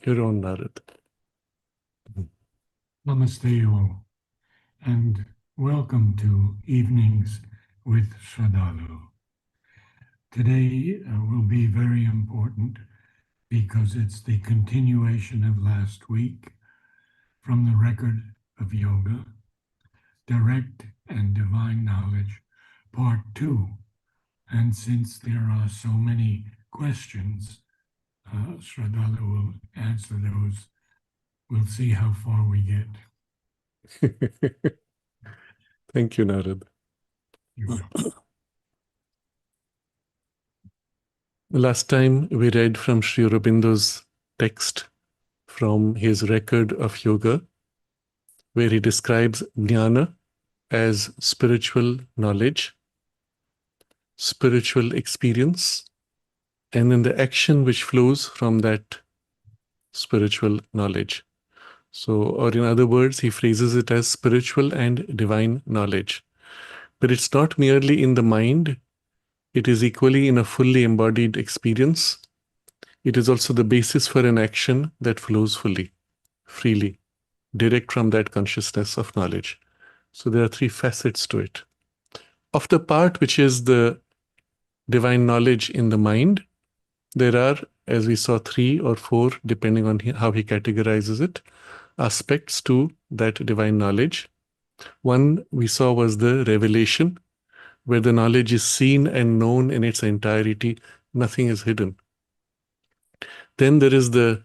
Your own, Narad. Namaste all, and welcome to Evenings with Sraddhalu. Today will be very important because it's the continuation of last week from the record of yoga, direct and divine knowledge, part 2. And since there are so many questions, Sraddhalu will answer those. We'll see how far we get. Thank you, Narad. Last time we read from Sri Aurobindo's text from his record of yoga, where he describes jnana as spiritual knowledge, spiritual experience, and then the action which flows from that spiritual knowledge. So, or in other words, he phrases it as spiritual and divine knowledge. But it's not merely in the mind, it is equally in a fully embodied experience. It is also the basis for an action that flows fully, freely, direct from that consciousness of knowledge. So there are three facets to it. Of the part which is the divine knowledge in the mind, there are, as we saw, 3 or 4, depending on how he categorizes it, aspects to that divine knowledge. One we saw was the revelation, where the knowledge is seen and known in its entirety, nothing is hidden. Then there is the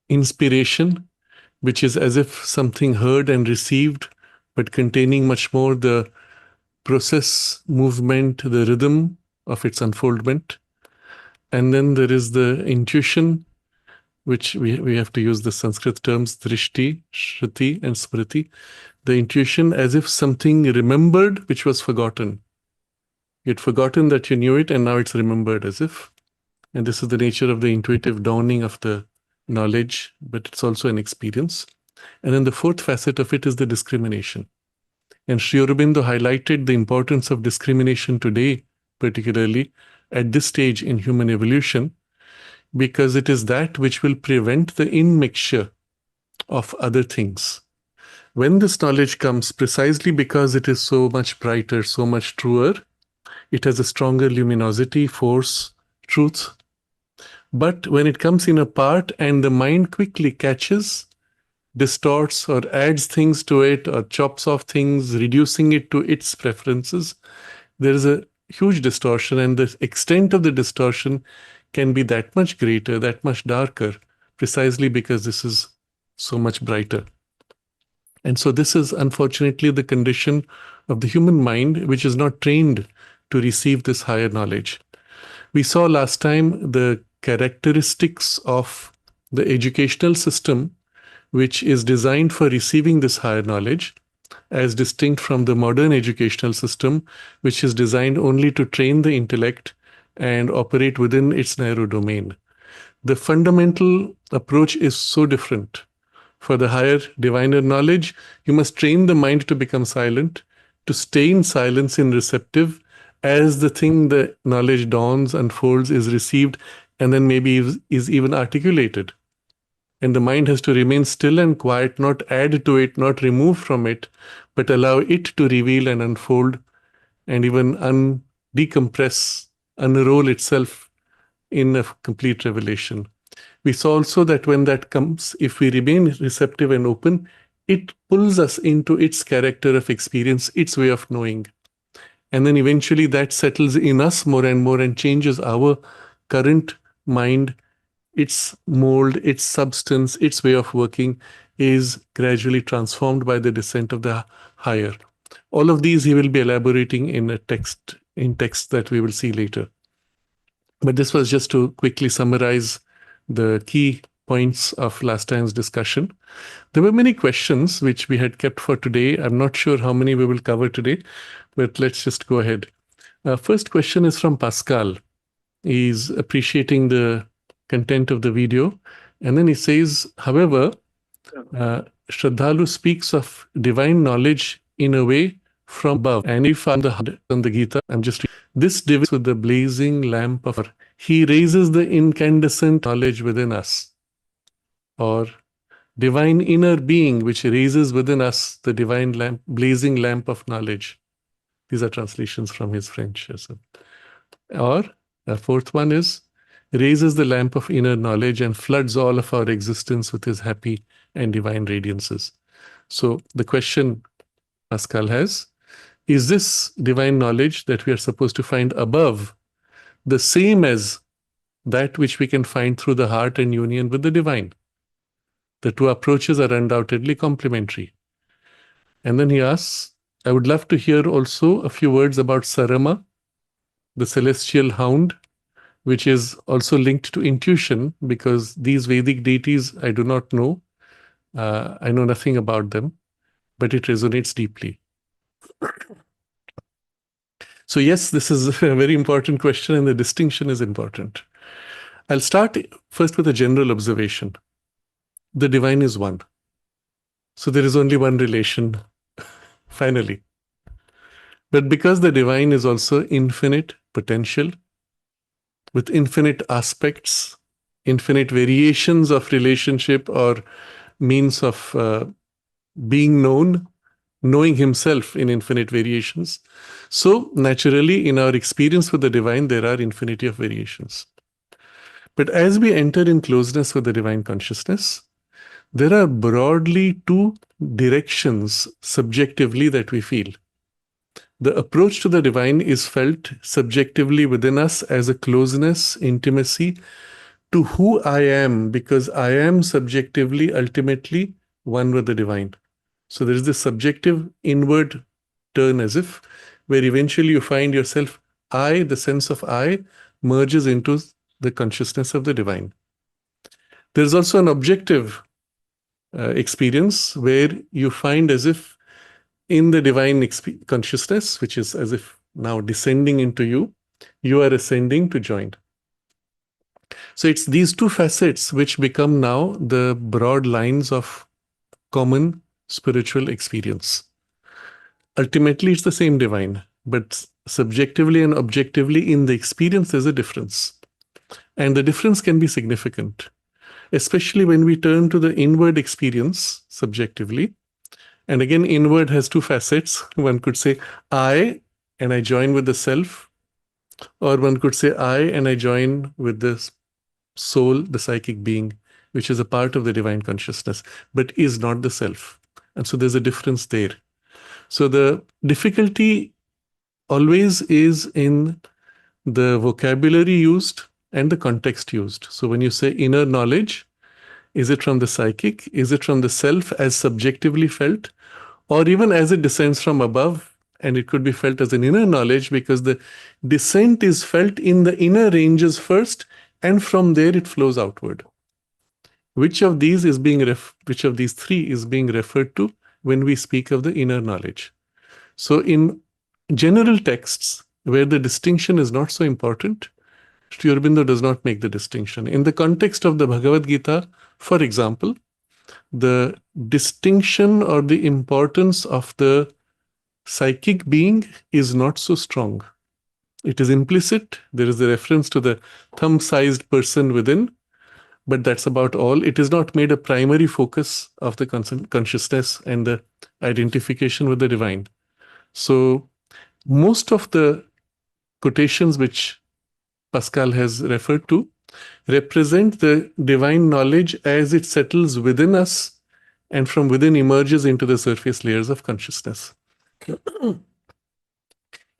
inspiration, which is as if something heard and received, but containing much more the process, movement, the rhythm of its unfoldment. And then there is the intuition, which we have to use the Sanskrit terms, drishti, shruti, and smriti. The intuition as if something remembered which was forgotten. You'd forgotten that you knew it, and now it's remembered as if. And this is the nature of the intuitive dawning of the knowledge, but it's also an experience. And then the fourth facet of it is the discrimination. And Sri Aurobindo highlighted the importance of discrimination today, particularly at this stage in human evolution, because it is that which will prevent the immixture of other things. When this knowledge comes, precisely because it is so much brighter, so much truer, it has a stronger luminosity, force, truth. But when it comes in a part and the mind quickly catches, distorts or adds things to it or chops off things, reducing it to its preferences, there is a huge distortion, and the extent of the distortion can be that much greater, that much darker, precisely because this is so much brighter. And so this is unfortunately the condition of the human mind, which is not trained to receive this higher knowledge. We saw last time the characteristics of the educational system, which is designed for receiving this higher knowledge, as distinct from the modern educational system, which is designed only to train the intellect and operate within its narrow domain. The fundamental approach is so different. For the higher, diviner knowledge, you must train the mind to become silent, to stay in silence in receptive, as the thing, the knowledge dawns, unfolds, is received, and then maybe is even articulated. And the mind has to remain still and quiet, not add to it, not remove from it, but allow it to reveal and unfold and even decompress, unroll itself in a complete revelation. We saw also that when that comes, if we remain receptive and open, it pulls us into its character of experience, its way of knowing. And then eventually that settles in us more and more and changes our current mind. Its mold, its substance, its way of working is gradually transformed by the descent of the higher. All of these he will be elaborating in text that we will see later. But this was just to quickly summarize the key points of last time's discussion. There were many questions which we had kept for today. I'm not sure how many we will cover today, but let's just go ahead. First question is from Pascal. He's appreciating the content of the video. And then he says, however, Sraddhalu speaks of divine knowledge in a way from above. And if on the Gita, I'm just reading, this device with the blazing lamp of he raises the incandescent knowledge within us. or divine inner being, which raises within us the divine lamp, blazing lamp of knowledge. These are translations from his French. Or a fourth one is raises the lamp of inner knowledge and floods all of our existence with his happy and divine radiances. So the question Pascal has, is this divine knowledge that we are supposed to find above the same as that which we can find through the heart and union with the divine? The two approaches are undoubtedly complementary. And then he asks, I would love to hear also a few words about Sarama, the celestial hound, which is also linked to intuition, because these Vedic deities I do not know. I know nothing about them, but it resonates deeply. So yes, this is a very important question, and the distinction is important. I'll start first with a general observation. The divine is one. So there is only one relation, finally. But because the divine is also infinite potential, with infinite aspects, infinite variations of relationship or means of being known, knowing himself in infinite variations. So naturally, in our experience with the divine, there are infinity of variations. But as we enter in closeness with the divine consciousness, there are broadly two directions subjectively that we feel. The approach to the divine is felt subjectively within us as a closeness, intimacy to who I am, because I am subjectively, ultimately one with the divine. So there is this subjective inward turn, as if, where eventually you find yourself, I, the sense of I, merges into the consciousness of the divine. There is also an objective experience where you find as if in the divine consciousness, which is as if now descending into you, you are ascending to join. So it's these two facets which become now the broad lines of common spiritual experience. Ultimately, it's the same divine, but subjectively and objectively in the experience, there's a difference. And the difference can be significant, especially when we turn to the inward experience subjectively. And again, inward has two facets. One could say, I, and I join with the self. Or one could say, I, and I join with the soul, the psychic being, which is a part of the divine consciousness, but is not the self. And so there's a difference there. So the difficulty always is in the vocabulary used and the context used. So when you say inner knowledge, is it from the psychic? Is it from the self as subjectively felt? Or even as it descends from above, and it could be felt as an inner knowledge because the descent is felt in the inner ranges first, and from there it flows outward. Which of these three is being referred to when we speak of the inner knowledge? So in general texts where the distinction is not so important, Sri Aurobindo does not make the distinction. In the context of the Bhagavad Gita, for example, the distinction or the importance of the psychic being is not so strong. It is implicit. There is a reference to the thumb-sized person within, but that's about all. It is not made a primary focus of the consciousness and the identification with the divine. So most of the quotations which Pascal has referred to represent the divine knowledge as it settles within us and from within emerges into the surface layers of consciousness.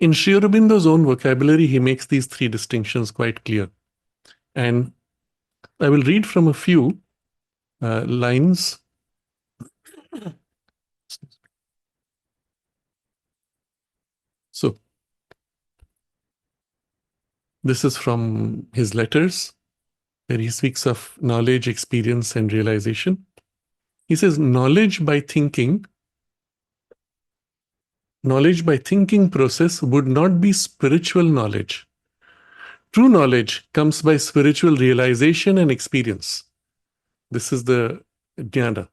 In Sri Aurobindo's own vocabulary, he makes these three distinctions quite clear. And I will read from a few lines. So, this is from his letters, where he speaks of knowledge, experience, and realization. He says, knowledge by thinking process would not be spiritual knowledge. True knowledge comes by spiritual realization and experience. This is the jnana.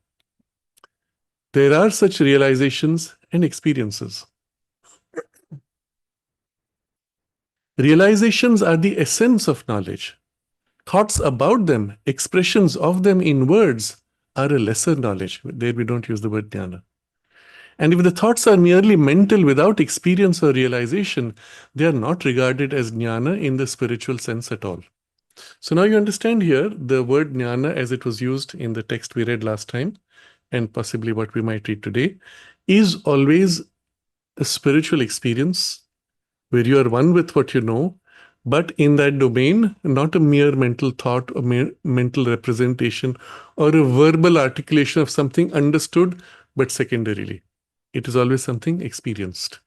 There are such realizations and experiences. Realizations are the essence of knowledge. Thoughts about them, expressions of them in words are a lesser knowledge. There we don't use the word jnana. And if the thoughts are merely mental without experience or realization, they are not regarded as jnana in the spiritual sense at all. So now you understand here the word jnana as it was used in the text we read last time, and possibly what we might read today, is always a spiritual experience where you are one with what you know, but in that domain, not a mere mental thought, a mere mental representation, or a verbal articulation of something understood, but secondarily. It is always something experienced,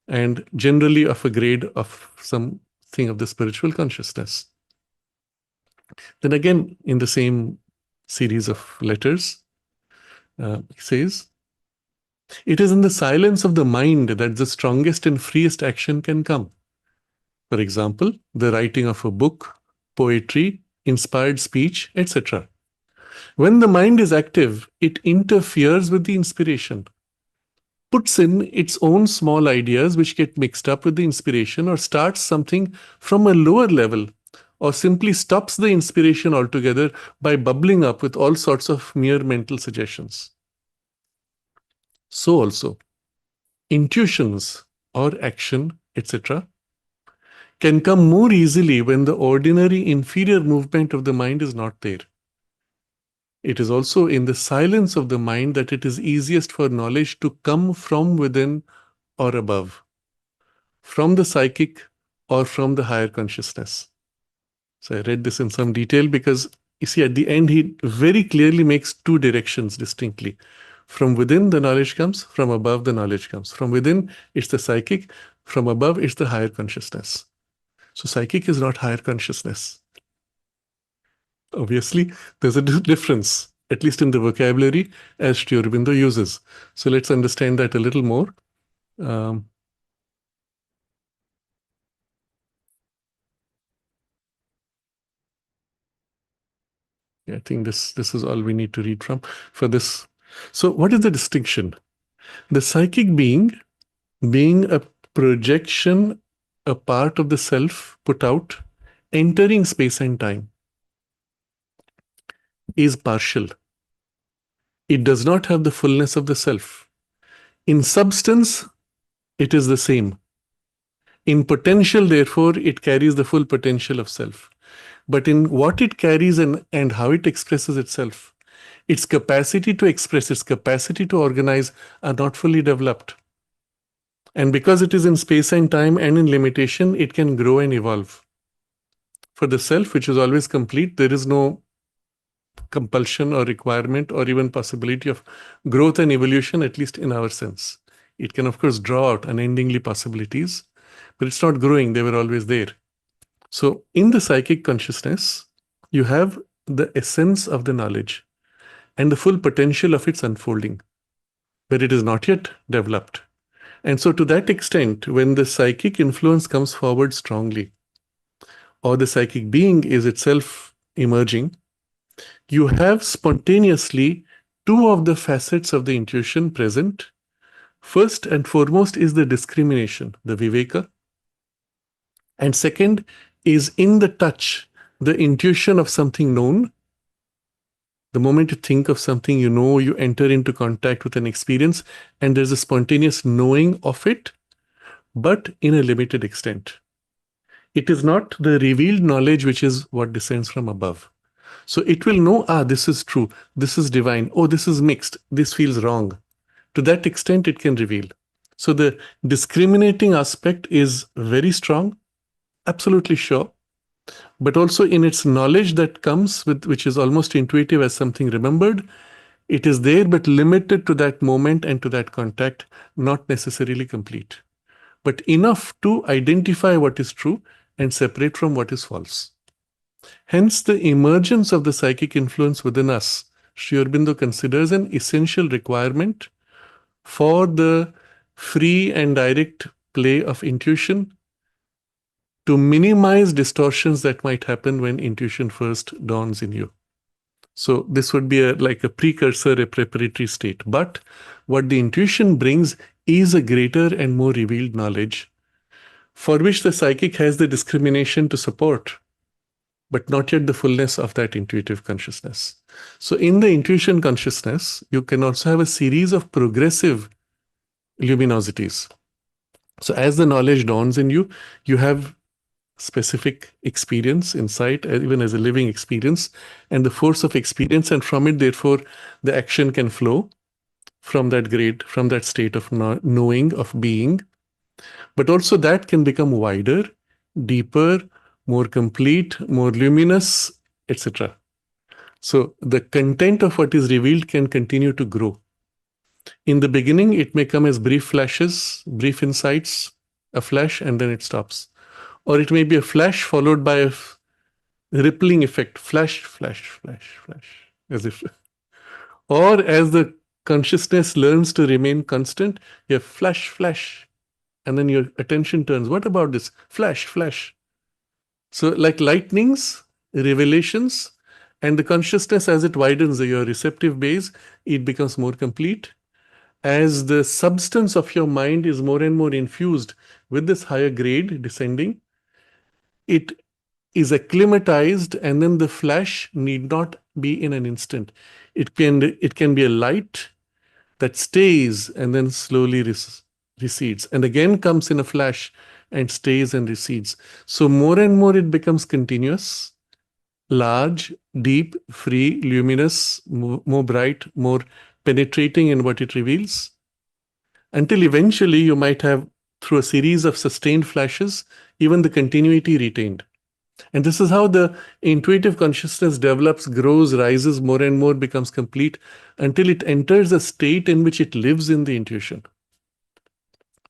and generally of a grade of something of the spiritual consciousness. Then again, in the same series of letters, he says, it is in the silence of the mind that the strongest and freest action can come. For example, the writing of a book, poetry, inspired speech, etc. When the mind is active, it interferes with the inspiration, puts in its own small ideas which get mixed up with the inspiration, or starts something from a lower level, or simply stops the inspiration altogether by bubbling up with all sorts of mere mental suggestions. So also, intuitions or action, etc., can come more easily when the ordinary inferior movement of the mind is not there. It is also in the silence of the mind that it is easiest for knowledge to come from within or above, from the psychic or from the higher consciousness. So I read this in some detail because you see at the end he very clearly makes two directions distinctly. From within the knowledge comes, from above the knowledge comes. From within it's the psychic, from above it's the higher consciousness. So psychic is not higher consciousness. Obviously, there's a difference, at least in the vocabulary, as Sri Aurobindo uses. So let's understand that a little more. I think this is all we need to read from for this. So what is the distinction? The psychic being a projection, a part of the self put out, entering space and time, is partial. It does not have the fullness of the self. In substance, it is the same. In potential, therefore, it carries the full potential of self. But in what it carries and how it expresses itself, its capacity to express, its capacity to organize are not fully developed. And because it is in space and time and in limitation, it can grow and evolve. For the self, which is always complete, there is no compulsion or requirement or even possibility of growth and evolution, at least in our sense. It can, of course, draw out unendingly possibilities, but it's not growing. They were always there. So in the psychic consciousness, you have the essence of the knowledge and the full potential of its unfolding, but it is not yet developed. And so to that extent, when the psychic influence comes forward strongly, or the psychic being is itself emerging, you have spontaneously two of the facets of the intuition present. First and foremost is the discrimination, the viveka. And second is in the touch, the intuition of something known. The moment you think of something you know, you enter into contact with an experience, and there's a spontaneous knowing of it, but in a limited extent. It is not the revealed knowledge which is what descends from above. So it will know, this is true, this is divine, oh, this is mixed, this feels wrong. To that extent, it can reveal. So the discriminating aspect is very strong, absolutely sure, but also in its knowledge that comes with, which is almost intuitive as something remembered, it is there but limited to that moment and to that contact, not necessarily complete, but enough to identify what is true and separate from what is false. Hence, the emergence of the psychic influence within us, Sri Aurobindo considers an essential requirement for the free and direct play of intuition to minimize distortions that might happen when intuition first dawns in you. So this would be like a precursor, a preparatory state. But what the intuition brings is a greater and more revealed knowledge for which the psychic has the discrimination to support. but not yet the fullness of that intuitive consciousness. So in the intuition consciousness, you can also have a series of progressive luminosities. So as the knowledge dawns in you, you have specific experience, insight, even as a living experience, and the force of experience, and from it, therefore, the action can flow from that grade, from that state of knowing, of being. But also that can become wider, deeper, more complete, more luminous, etc. So the content of what is revealed can continue to grow. In the beginning, it may come as brief flashes, brief insights, a flash, and then it stops. Or it may be a flash followed by a rippling effect, flash, flash, flash, flash, as if. Or as the consciousness learns to remain constant, you have flash, flash, and then your attention turns. What about this? Flash, flash. So like lightnings, revelations, and the consciousness as it widens your receptive base, it becomes more complete. As the substance of your mind is more and more infused with this higher grade descending, it is acclimatized, and then the flash need not be in an instant. It can be a light that stays and then slowly recedes, and again comes in a flash and stays and recedes. So more and more it becomes continuous, large, deep, free, luminous, more bright, more penetrating in what it reveals, until eventually you might have, through a series of sustained flashes, even the continuity retained. And this is how the intuitive consciousness develops, grows, rises more and more, becomes complete, until it enters a state in which it lives in the intuition.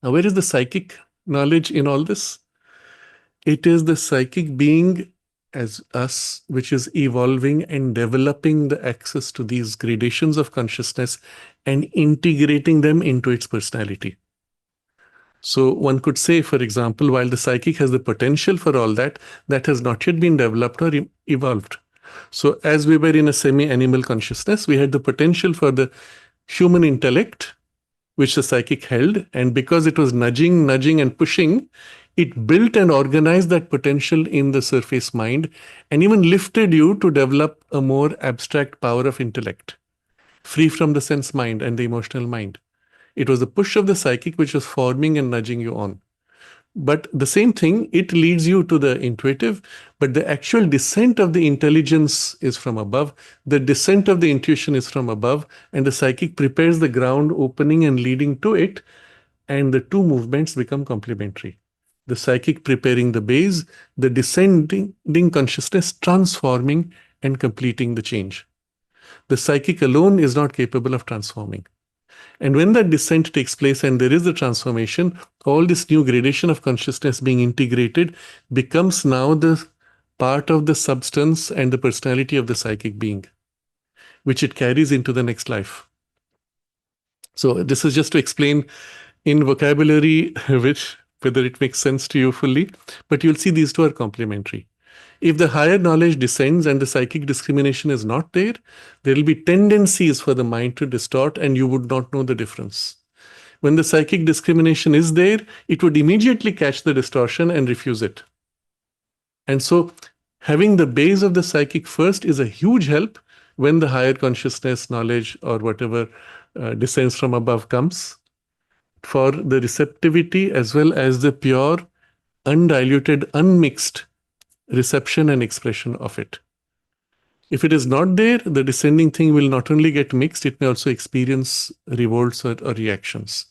Now, where is the psychic knowledge in all this? It is the psychic being as us, which is evolving and developing the access to these gradations of consciousness and integrating them into its personality. So one could say, for example, while the psychic has the potential for all that, that has not yet been developed or evolved. So as we were in a semi-animal consciousness, we had the potential for the human intellect, which the psychic held. And because it was nudging and pushing, it built and organized that potential in the surface mind and even lifted you to develop a more abstract power of intellect, free from the sense mind and the emotional mind. It was the push of the psychic which was forming and nudging you on. But the same thing, it leads you to the intuitive, but the actual descent of the intelligence is from above. The descent of the intuition is from above, and the psychic prepares the ground, opening and leading to it, and the two movements become complementary. The psychic preparing the base, the descending consciousness transforming and completing the change. The psychic alone is not capable of transforming. And when that descent takes place and there is a transformation, all this new gradation of consciousness being integrated becomes now the part of the substance and the personality of the psychic being, which it carries into the next life. So this is just to explain in vocabulary which whether it makes sense to you fully, but you'll see these two are complementary. If the higher knowledge descends and the psychic discrimination is not there, there will be tendencies for the mind to distort and you would not know the difference. When the psychic discrimination is there, it would immediately catch the distortion and refuse it. And so having the base of the psychic first is a huge help when the higher consciousness, knowledge, or whatever descends from above comes, for the receptivity as well as the pure, undiluted, unmixed reception and expression of it. If it is not there, the descending thing will not only get mixed, it may also experience revolts or reactions.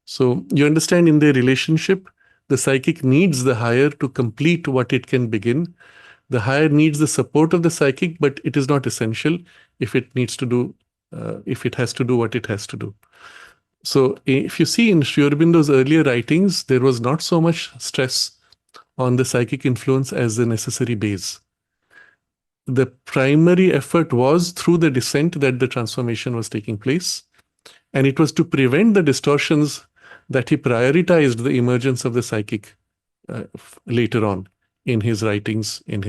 So you understand, in their relationship, the psychic needs the higher to complete what it can begin. The higher needs the support of the psychic, but it is not essential if it needs to do, if it has to do what it has to do. So if you see in Sri Aurobindo's earlier writings, there was not so much stress on the psychic influence as the necessary base. The primary effort was through the descent that the transformation was taking place. And it was to prevent the distortions that he prioritized the emergence of the psychic later on in his writings, in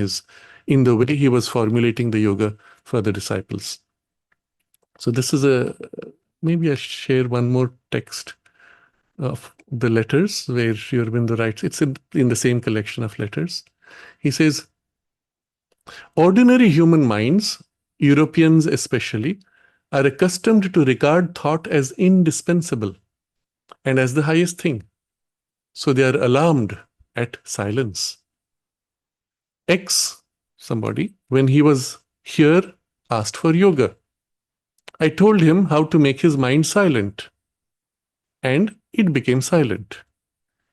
the way he was formulating the yoga for the disciples. So this is maybe I share one more text of the letters where Sri Aurobindo writes. It's in the same collection of letters. He says, Ordinary human minds, Europeans especially, are accustomed to regard thought as indispensable and as the highest thing. So they are alarmed at silence. X, somebody, when he was here, asked for yoga. I told him how to make his mind silent, and it became silent.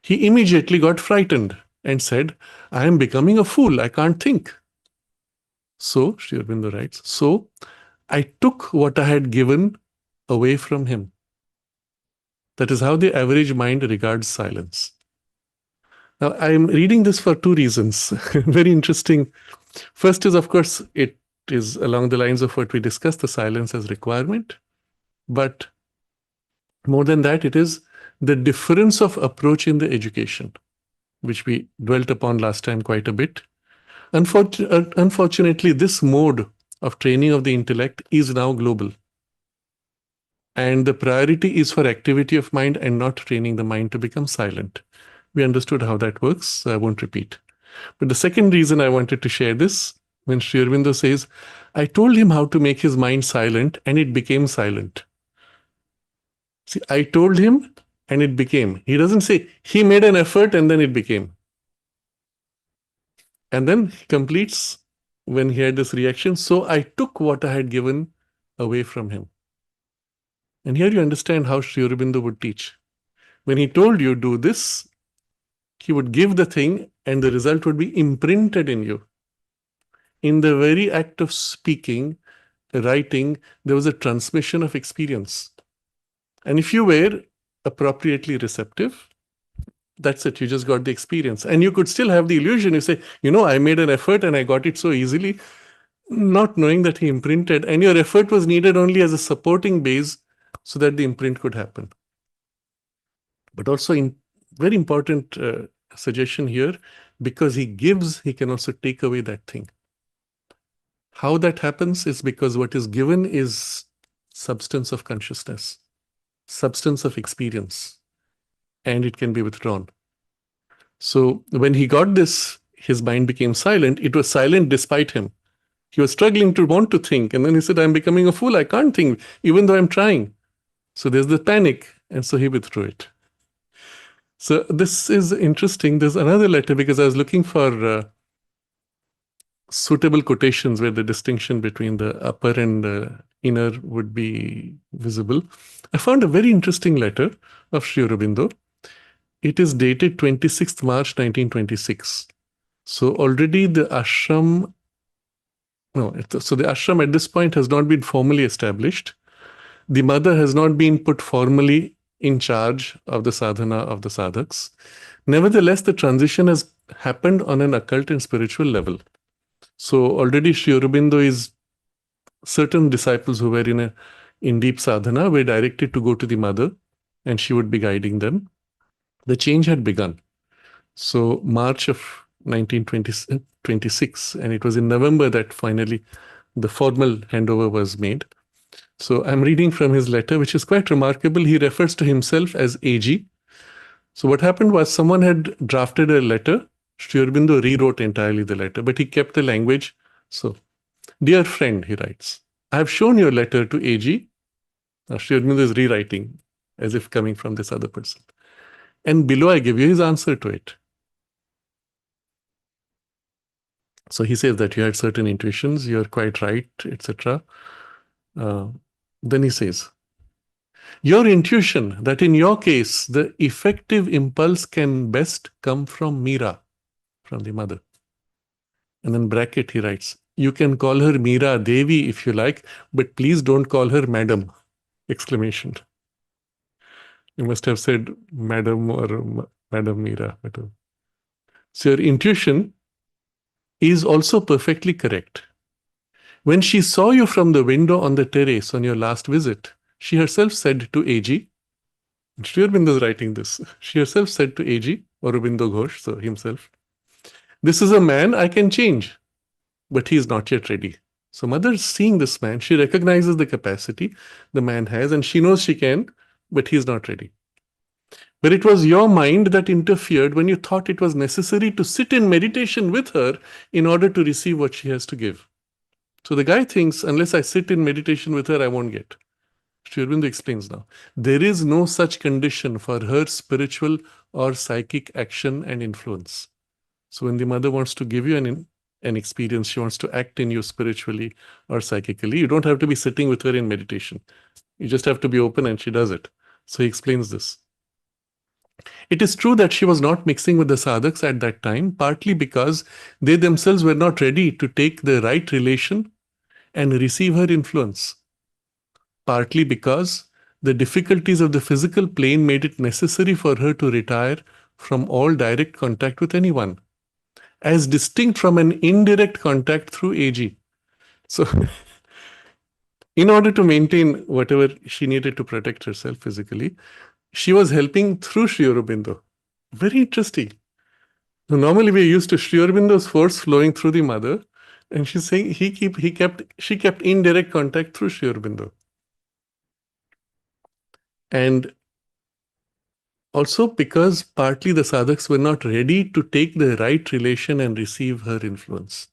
He immediately got frightened and said, I am becoming a fool, I can't think. So, Sri Aurobindo writes, so I took what I had given away from him. That is how the average mind regards silence. Now, I'm reading this for two reasons. Very interesting. First is, of course, it is along the lines of what we discussed, the silence as requirement. But more than that, it is the difference of approach in the education, which we dwelt upon last time quite a bit. Unfortunately, this mode of training of the intellect is now global. And the priority is for activity of mind and not training the mind to become silent. We understood how that works, so I won't repeat. But the second reason I wanted to share this, when Sri Aurobindo says, I told him how to make his mind silent and it became silent. See, I told him and it became. He doesn't say he made an effort and then it became. And then he completes when he had this reaction. So I took what I had given away from him. And here you understand how Sri Aurobindo would teach. When he told you do this, he would give the thing and the result would be imprinted in you. In the very act of speaking, writing, there was a transmission of experience. And if you were appropriately receptive, that's it. You just got the experience. And you could still have the illusion. You say, I made an effort and I got it so easily, not knowing that he imprinted. And your effort was needed only as a supporting base so that the imprint could happen. But also, very important suggestion here, because he gives, he can also take away that thing. How that happens is because what is given is substance of consciousness, substance of experience, and it can be withdrawn. So when he got this, his mind became silent. It was silent despite him. He was struggling to want to think. And then he said, I'm becoming a fool. I can't think, even though I'm trying. So there's the panic. And so he withdrew it. So this is interesting. There's another letter, because I was looking for suitable quotations where the distinction between the upper and the inner would be visible. I found a very interesting letter of Sri Aurobindo. It is dated 26th March 1926. So already the ashram, so the ashram at this point has not been formally established. The mother has not been put formally in charge of the sadhana of the sadhaks. Nevertheless, the transition has happened on an occult and spiritual level. So already Sri Aurobindo is, certain disciples who were in deep sadhana were directed to go to the mother and she would be guiding them. The change had begun. So March of 1926, and it was in November that finally the formal handover was made. So I'm reading from his letter, which is quite remarkable. He refers to himself as AG. So what happened was someone had drafted a letter. Sri Aurobindo rewrote entirely the letter, but he kept the language. So, dear friend, he writes, I have shown your letter to AG. Now Sri Aurobindo is rewriting as if coming from this other person. And below I give you his answer to it. So he says that you had certain intuitions, you're quite right, etc. Then he says, your intuition that in your case, the effective impulse can best come from Meera, from the mother. And then bracket he writes, you can call her Meera Devi if you like, but please don't call her Madam! Exclamation. You must have said Madam or Madam Meera. So your intuition is also perfectly correct. When she saw you from the window on the terrace on your last visit, she herself said to AG, Sri Aurobindo is writing this, she herself said to AG, Aurobindo Ghosh, so himself, this is a man I can change, but he is not yet ready. So mother is seeing this man, she recognizes the capacity the man has and she knows she can, but he is not ready. But it was your mind that interfered when you thought it was necessary to sit in meditation with her in order to receive what she has to give. So the guy thinks, unless I sit in meditation with her, I won't get. Sri Aurobindo explains now. There is no such condition for her spiritual or psychic action and influence. So when the mother wants to give you an experience, she wants to act in you spiritually or psychically, you don't have to be sitting with her in meditation. You just have to be open and she does it. So he explains this. It is true that she was not mixing with the sadhaks at that time, partly because they themselves were not ready to take the right relation and receive her influence, partly because the difficulties of the physical plane made it necessary for her to retire from all direct contact with anyone, as distinct from an indirect contact through AG. So, in order to maintain whatever she needed to protect herself physically, she was helping through Sri Aurobindo. Very interesting. So normally we're used to Sri Aurobindo's force flowing through the mother, and she's saying she kept indirect contact through Sri Aurobindo. And also because partly the sadhaks were not ready to take the right relation and receive her influence.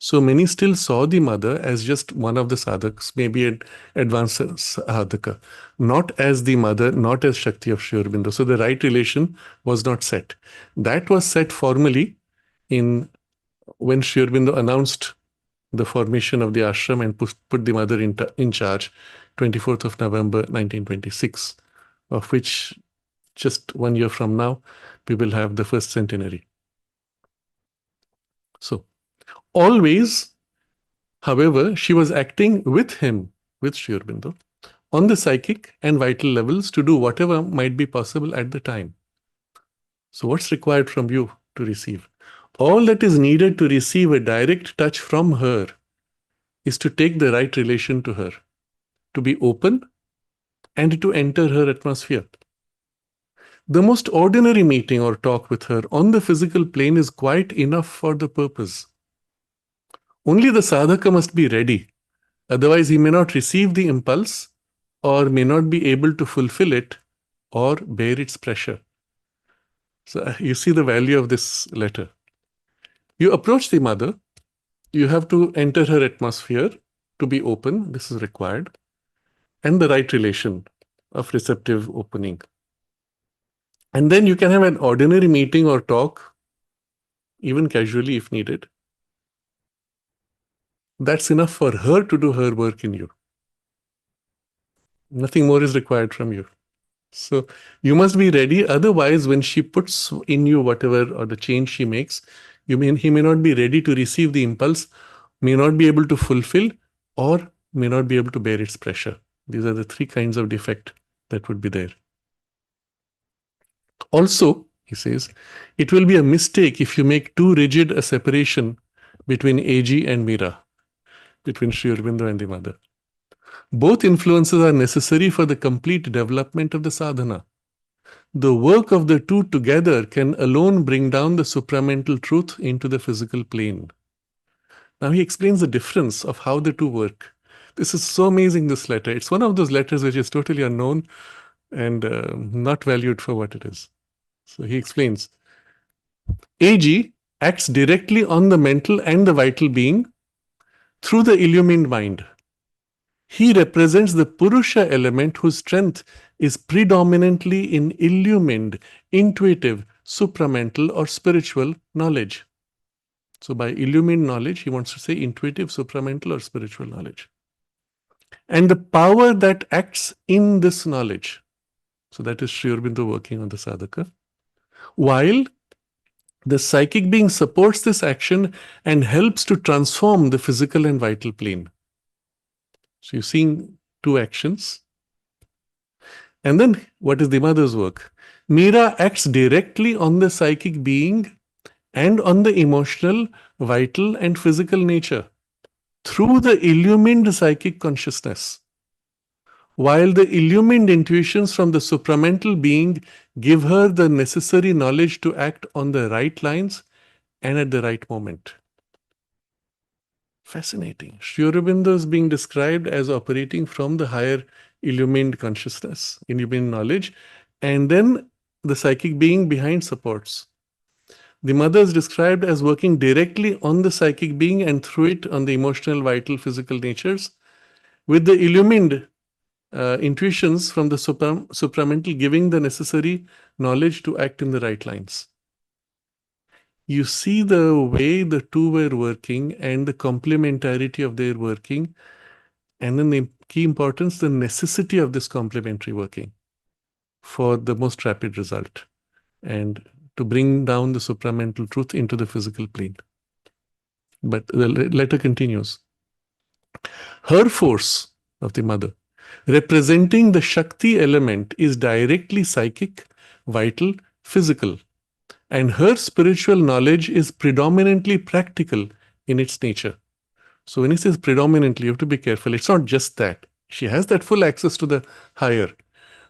So many still saw the mother as just one of the sadhaks, maybe an advanced sadhaka, not as the mother, not as Shakti of Sri Aurobindo. So the right relation was not set. That was set formally in when Sri Aurobindo announced the formation of the ashram and put the mother in charge, 24th of November 1926, of which just 1 year from now, we will have the first centenary. So always, however, she was acting with him, with Sri Aurobindo, on the psychic and vital levels to do whatever might be possible at the time. So what's required from you to receive? All that is needed to receive a direct touch from her is to take the right relation to her, to be open and to enter her atmosphere. The most ordinary meeting or talk with her on the physical plane is quite enough for the purpose. Only the sadhaka must be ready. Otherwise, he may not receive the impulse or may not be able to fulfill it or bear its pressure. So you see the value of this letter. You approach the mother. You have to enter her atmosphere to be open. This is required. And the right relation of receptive opening. And then you can have an ordinary meeting or talk, even casually if needed. That's enough for her to do her work in you. Nothing more is required from you. So you must be ready. Otherwise, when she puts in you whatever or the change she makes, he may not be ready to receive the impulse, may not be able to fulfill, or may not be able to bear its pressure. These are the three kinds of defect that would be there. Also, he says, it will be a mistake if you make too rigid a separation between AG and Mira, between Sri Aurobindo and the mother. Both influences are necessary for the complete development of the sadhana. The work of the two together can alone bring down the supramental truth into the physical plane. Now he explains the difference of how the two work. This is so amazing, this letter. It's one of those letters which is totally unknown and not valued for what it is. So he explains, AG acts directly on the mental and the vital being through the illumined mind. He represents the Purusha element whose strength is predominantly in illumined, intuitive, supramental or spiritual knowledge. So by illumined knowledge, he wants to say intuitive, supramental or spiritual knowledge. And the power that acts in this knowledge. So that is Sri Aurobindo working on the sadhaka. While the psychic being supports this action and helps to transform the physical and vital plane. So you're seeing two actions. And then what is the mother's work? Meera acts directly on the psychic being and on the emotional, vital, and physical nature through the illumined psychic consciousness. While the illumined intuitions from the supramental being give her the necessary knowledge to act on the right lines and at the right moment. Fascinating. Sri Aurobindo is being described as operating from the higher illumined consciousness, illumined knowledge, and then the psychic being behind supports. The mother is described as working directly on the psychic being and through it on the emotional, vital, physical natures, with the illumined intuitions from the supramental giving the necessary knowledge to act in the right lines. You see the way the two were working and the complementarity of their working, and then the key importance, the necessity of this complementary working for the most rapid result and to bring down the supramental truth into the physical plane. But the letter continues. Her force of the mother, representing the Shakti element, is directly psychic, vital, physical, and her spiritual knowledge is predominantly practical in its nature. So when he says predominantly, you have to be careful. It's not just that. She has that full access to the higher,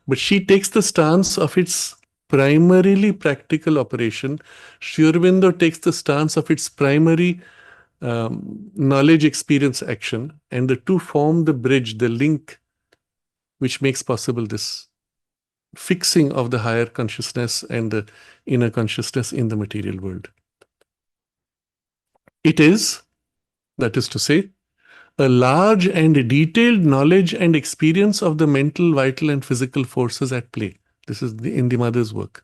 but she takes the stance of its primarily practical operation. Sri Aurobindo takes the stance of its primary knowledge, experience, action, and the two form the bridge, the link, which makes possible this fixing of the higher consciousness and the inner consciousness in the material world. It is, that is to say, a large and detailed knowledge and experience of the mental, vital, and physical forces at play. This is in the mother's work.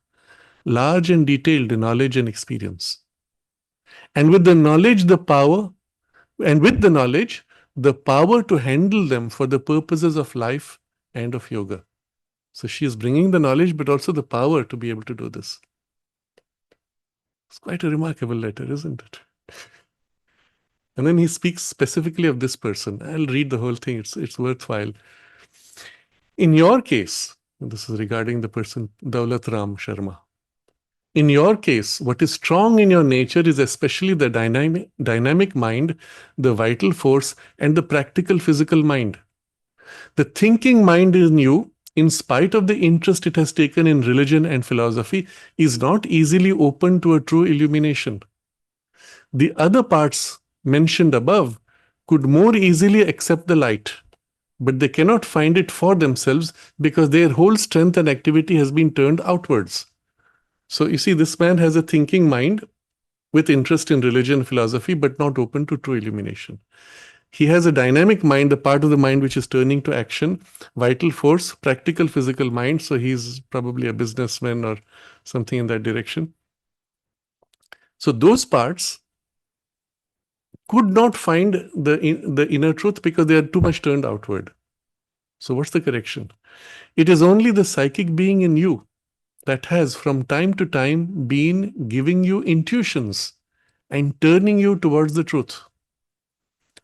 Large and detailed knowledge and experience. And with the knowledge, the power, and with the knowledge, the power to handle them for the purposes of life and of yoga. So she is bringing the knowledge, but also the power to be able to do this. It's quite a remarkable letter, isn't it? And then he speaks specifically of this person. I'll read the whole thing. It's worthwhile. In your case, this is regarding the person, Daulat Ram Sharma. In your case, what is strong in your nature is especially the dynamic mind, the vital force, and the practical physical mind. The thinking mind in you, in spite of the interest it has taken in religion and philosophy, is not easily open to a true illumination. The other parts mentioned above could more easily accept the light, but they cannot find it for themselves because their whole strength and activity has been turned outwards. So you see, this man has a thinking mind with interest in religion, philosophy, but not open to true illumination. He has a dynamic mind, the part of the mind which is turning to action, vital force, practical physical mind. So he's probably a businessman or something in that direction. So those parts could not find the inner truth because they are too much turned outward. So what's the correction? It is only the psychic being in you that has from time to time been giving you intuitions and turning you towards the truth.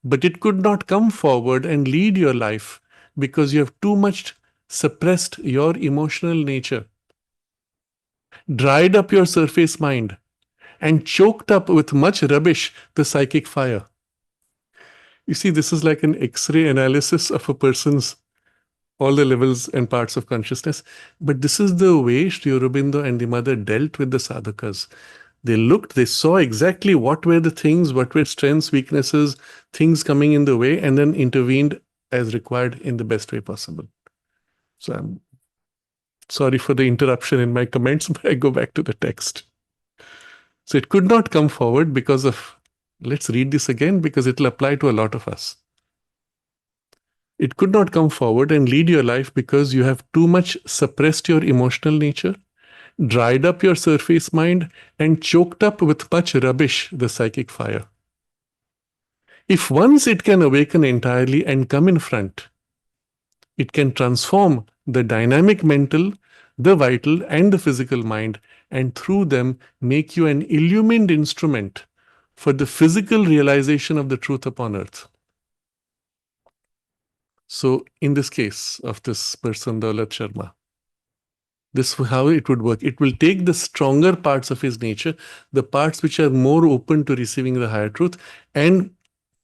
But it could not come forward and lead your life because you have too much suppressed your emotional nature, dried up your surface mind, and choked up with much rubbish the psychic fire. You see, this is like an X-ray analysis of a person's all the levels and parts of consciousness. But this is the way Sri Aurobindo and the mother dealt with the sadhakas. They looked, they saw exactly what were the things, what were strengths, weaknesses, things coming in the way, and then intervened as required in the best way possible. So I'm sorry for the interruption in my comments, but I go back to the text. So it could not come forward because of, let's read this again because it will apply to a lot of us. It could not come forward and lead your life because you have too much suppressed your emotional nature, dried up your surface mind, and choked up with much rubbish the psychic fire. If once it can awaken entirely and come in front, it can transform the dynamic mental, the vital, and the physical mind, and through them make you an illumined instrument for the physical realization of the truth upon earth. So in this case of this person, Daulat Sharma, this is how it would work. It will take the stronger parts of his nature, the parts which are more open to receiving the higher truth, and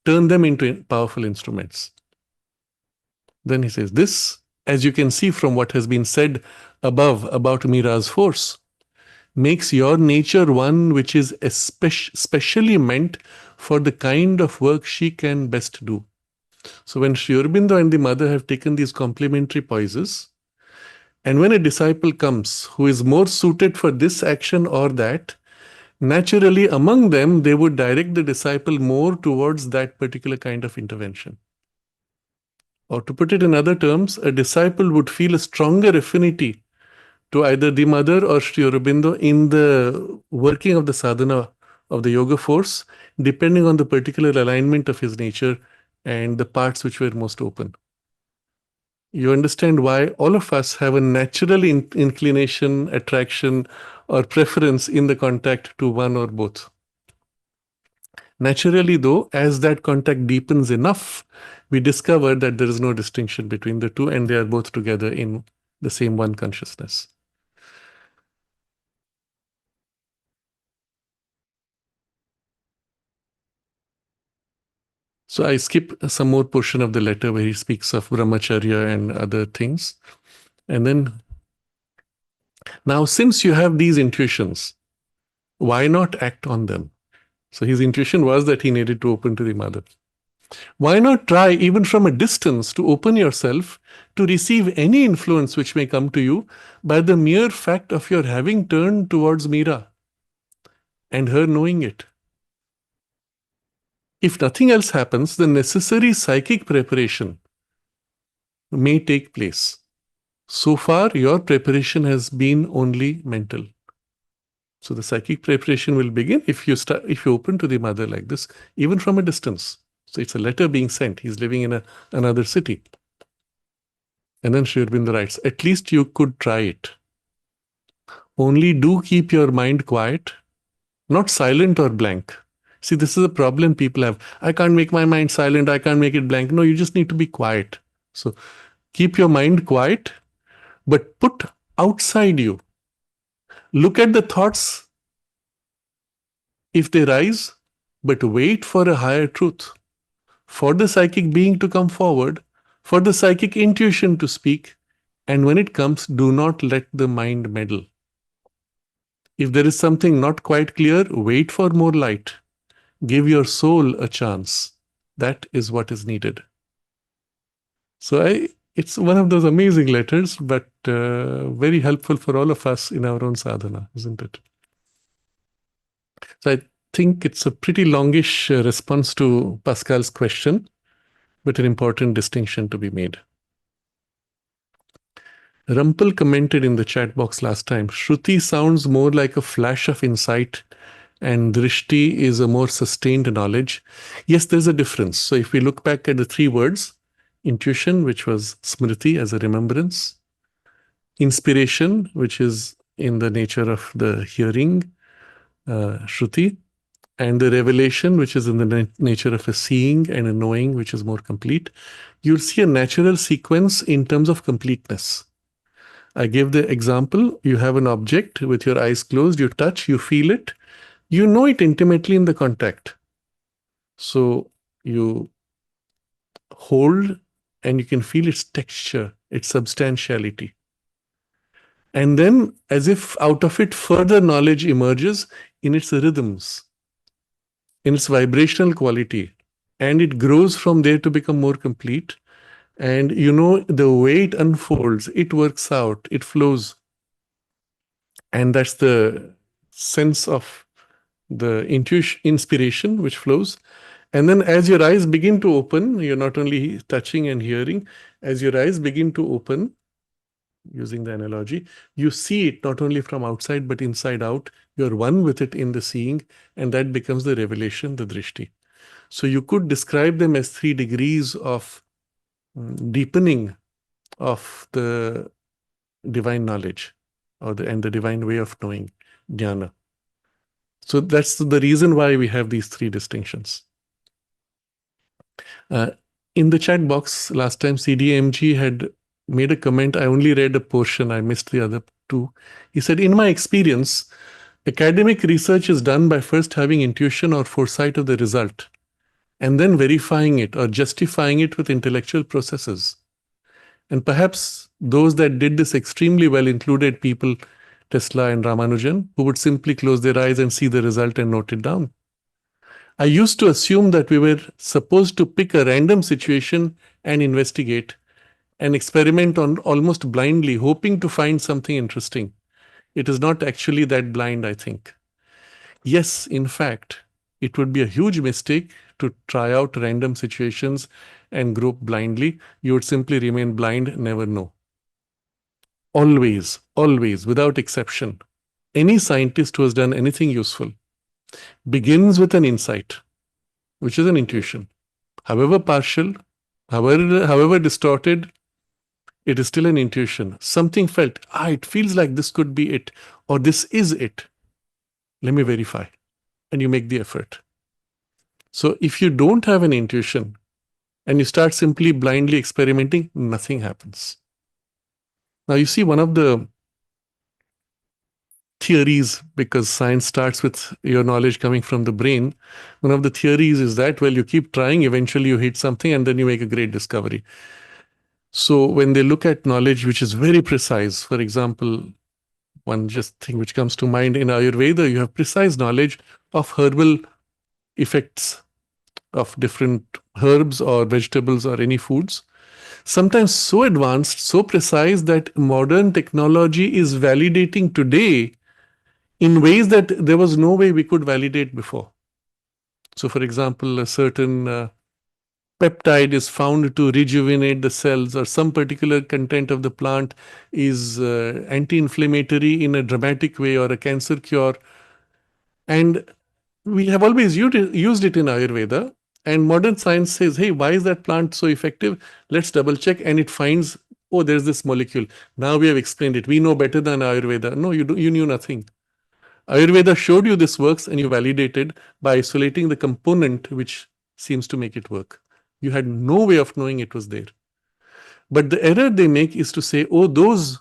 turn them into powerful instruments. Then he says, this, as you can see from what has been said above about Mira's force, makes your nature one which is specially meant for the kind of work she can best do. So when Sri Aurobindo and the mother have taken these complementary poises, And when a disciple comes who is more suited for this action or that, naturally among them, they would direct the disciple more towards that particular kind of intervention. Or to put it in other terms, a disciple would feel a stronger affinity to either the mother or Sri Aurobindo in the working of the sadhana of the yoga force, depending on the particular alignment of his nature and the parts which were most open. You understand why all of us have a natural inclination, attraction, or preference in the contact to one or both. Naturally, though, as that contact deepens enough, we discover that there is no distinction between the two and they are both together in the same one consciousness. So I skip some more portion of the letter where he speaks of brahmacharya and other things. And then, now since you have these intuitions, why not act on them? So his intuition was that he needed to open to the mother. Why not try, even from a distance, to open yourself to receive any influence which may come to you by the mere fact of your having turned towards Meera and her knowing it? If nothing else happens, the necessary psychic preparation may take place. So far, your preparation has been only mental. So the psychic preparation will begin if you open to the mother like this, even from a distance. So it's a letter being sent. He's living in another city. And then Sri Aurobindo writes, at least you could try it. Only do keep your mind quiet, not silent or blank. See, this is a problem people have. I can't make my mind silent. I can't make it blank. No, you just need to be quiet. So keep your mind quiet, but put outside you. Look at the thoughts if they rise, but wait for a higher truth, for the psychic being to come forward, for the psychic intuition to speak, and when it comes, do not let the mind meddle. If there is something not quite clear, wait for more light. Give your soul a chance. That is what is needed. So it's one of those amazing letters, but very helpful for all of us in our own sadhana, isn't it? So I think it's a pretty longish response to Pascal's question, but an important distinction to be made. Rumpel commented in the chat box last time, Shruti sounds more like a flash of insight and Drishti is a more sustained knowledge. Yes, there's a difference. So if we look back at the three words, intuition, which was smriti as a remembrance, inspiration, which is in the nature of the hearing, Shruti, and the revelation, which is in the nature of a seeing and a knowing, which is more complete, you'll see a natural sequence in terms of completeness. I gave the example, you have an object with your eyes closed, you touch, you feel it, you know it intimately in the contact. So you hold and you can feel its texture, its substantiality. And then as if out of it further knowledge emerges in its rhythms, in its vibrational quality, and it grows from there to become more complete. And you know, the way it unfolds, it works out, it flows. And that's the sense of the intuition, inspiration which flows. And then as your eyes begin to open, you're not only touching and hearing, as your eyes begin to open, using the analogy, you see it not only from outside but inside out. You're one with it in the seeing, and that becomes the revelation, the drishti. So you could describe them as 3 degrees of deepening of the divine knowledge and the divine way of knowing, jnana. So that's the reason why we have these 3 distinctions. In the chat box last time, CDMG had made a comment. I only read a portion. I missed the other 2. He said, in my experience, academic research is done by first having intuition or foresight of the result, and then verifying it or justifying it with intellectual processes. And perhaps those that did this extremely well included people, Tesla and Ramanujan, who would simply close their eyes and see the result and note it down. I used to assume that we were supposed to pick a random situation and investigate, and experiment on almost blindly, hoping to find something interesting. It is not actually that blind, I think. Yes, in fact, it would be a huge mistake to try out random situations and grope blindly. You would simply remain blind, never know. Always, always, without exception, any scientist who has done anything useful begins with an insight, which is an intuition. However partial, however distorted, it is still an intuition. Something felt, it feels like this could be it, or this is it. Let me verify. And you make the effort. So if you don't have an intuition and you start simply blindly experimenting, nothing happens. Now, you see, one of the theories, because science starts with your knowledge coming from the brain, one of the theories is that, well, you keep trying, eventually you hit something, and then you make a great discovery. So when they look at knowledge which is very precise, for example, one just thing which comes to mind in Ayurveda, you have precise knowledge of herbal effects of different herbs or vegetables or any foods. Sometimes so advanced, so precise that modern technology is validating today in ways that there was no way we could validate before. So, for example, a certain peptide is found to rejuvenate the cells, or some particular content of the plant is anti-inflammatory in a dramatic way, or a cancer cure. And we have always used it in Ayurveda. And modern science says, hey, why is that plant so effective? Let's double check. And it finds, oh, there's this molecule. Now we have explained it. We know better than Ayurveda. No, you knew nothing. Ayurveda showed you this works and you validated by isolating the component which seems to make it work. You had no way of knowing it was there. But the error they make is to say, oh, those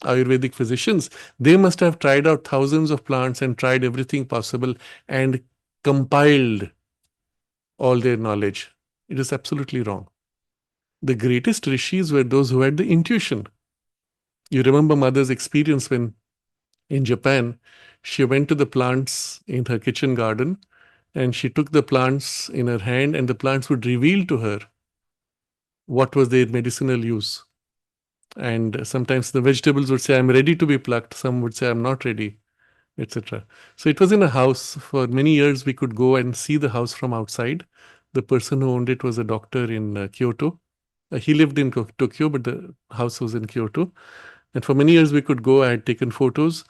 Ayurvedic physicians, they must have tried out thousands of plants and tried everything possible and compiled all their knowledge. It is absolutely wrong. The greatest rishis were those who had the intuition. You remember Mother's experience when in Japan, she went to the plants in her kitchen garden and she took the plants in her hand, and the plants would reveal to her what was their medicinal use. And sometimes the vegetables would say, I'm ready to be plucked. Some would say, I'm not ready, etc. So it was in a house. For many years, we could go and see the house from outside. The person who owned it was a doctor in Kyoto. He lived in Tokyo, but the house was in Kyoto. And for many years, we could go. I had taken photos.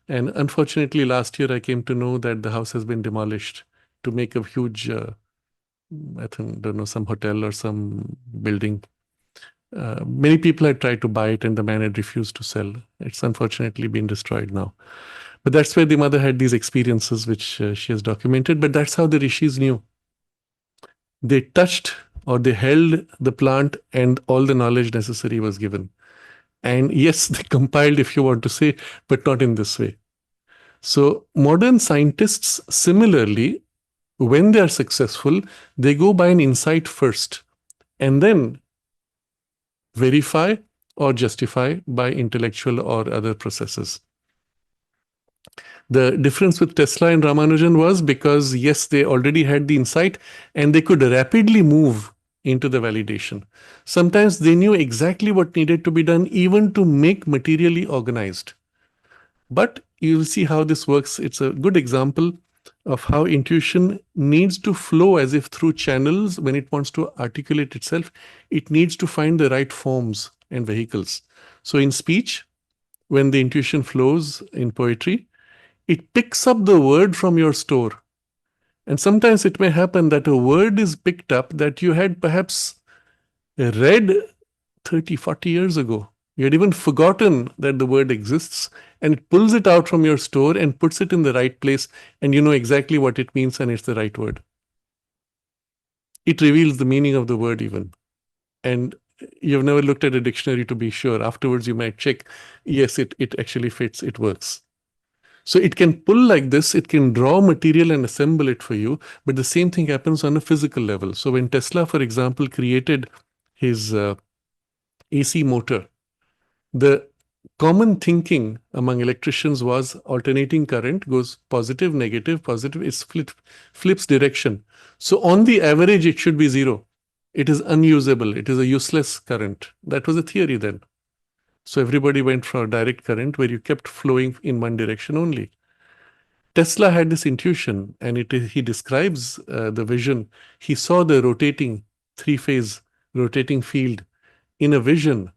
And unfortunately, last year, I came to know that the house has been demolished to make a huge, I don't know, some hotel or some building. Many people had tried to buy it and the man had refused to sell. It's unfortunately been destroyed now. But that's where the mother had these experiences which she has documented. But that's how the rishis knew. They touched or they held the plant and all the knowledge necessary was given. And yes, they compiled, if you want to say, but not in this way. So modern scientists, similarly, when they are successful, they go by an insight first and then verify or justify by intellectual or other processes. The difference with Tesla and Ramanujan was because, yes, they already had the insight and they could rapidly move into the validation. Sometimes they knew exactly what needed to be done, even to make materially organized. But you'll see how this works. It's a good example of how intuition needs to flow as if through channels. When it wants to articulate itself, it needs to find the right forms and vehicles. So in speech, when the intuition flows in poetry, it picks up the word from your store. And sometimes it may happen that a word is picked up that you had perhaps read 30, 40 years ago. You had even forgotten that the word exists, and it pulls it out from your store and puts it in the right place, and you know exactly what it means and it's the right word. It reveals the meaning of the word even. And you've never looked at a dictionary to be sure. Afterwards, you might check, yes, it actually fits, it works. So it can pull like this, it can draw material and assemble it for you, but the same thing happens on a physical level. So when Tesla, for example, created his AC motor, the common thinking among electricians was alternating current goes positive, negative, positive, it flips direction. So on the average, it should be zero. it is unusable. It is a useless current. That was a theory then. So everybody went for a direct current where you kept flowing in one direction only. Tesla had this intuition, and he describes the vision. He saw the rotating three-phase rotating field in a vision,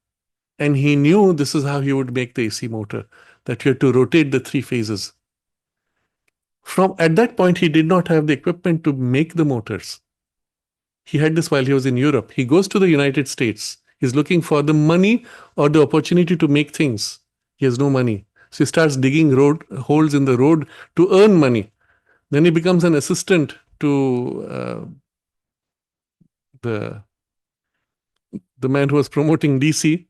and he knew this is how he would make the AC motor, that you had to rotate the three phases. From at that point, he did not have the equipment to make the motors. He had this while he was in Europe. He goes to the United States. He's looking for the money or the opportunity to make things. He has no money. So he starts digging holes in the road to earn money. Then he becomes an assistant to the man who was promoting DC,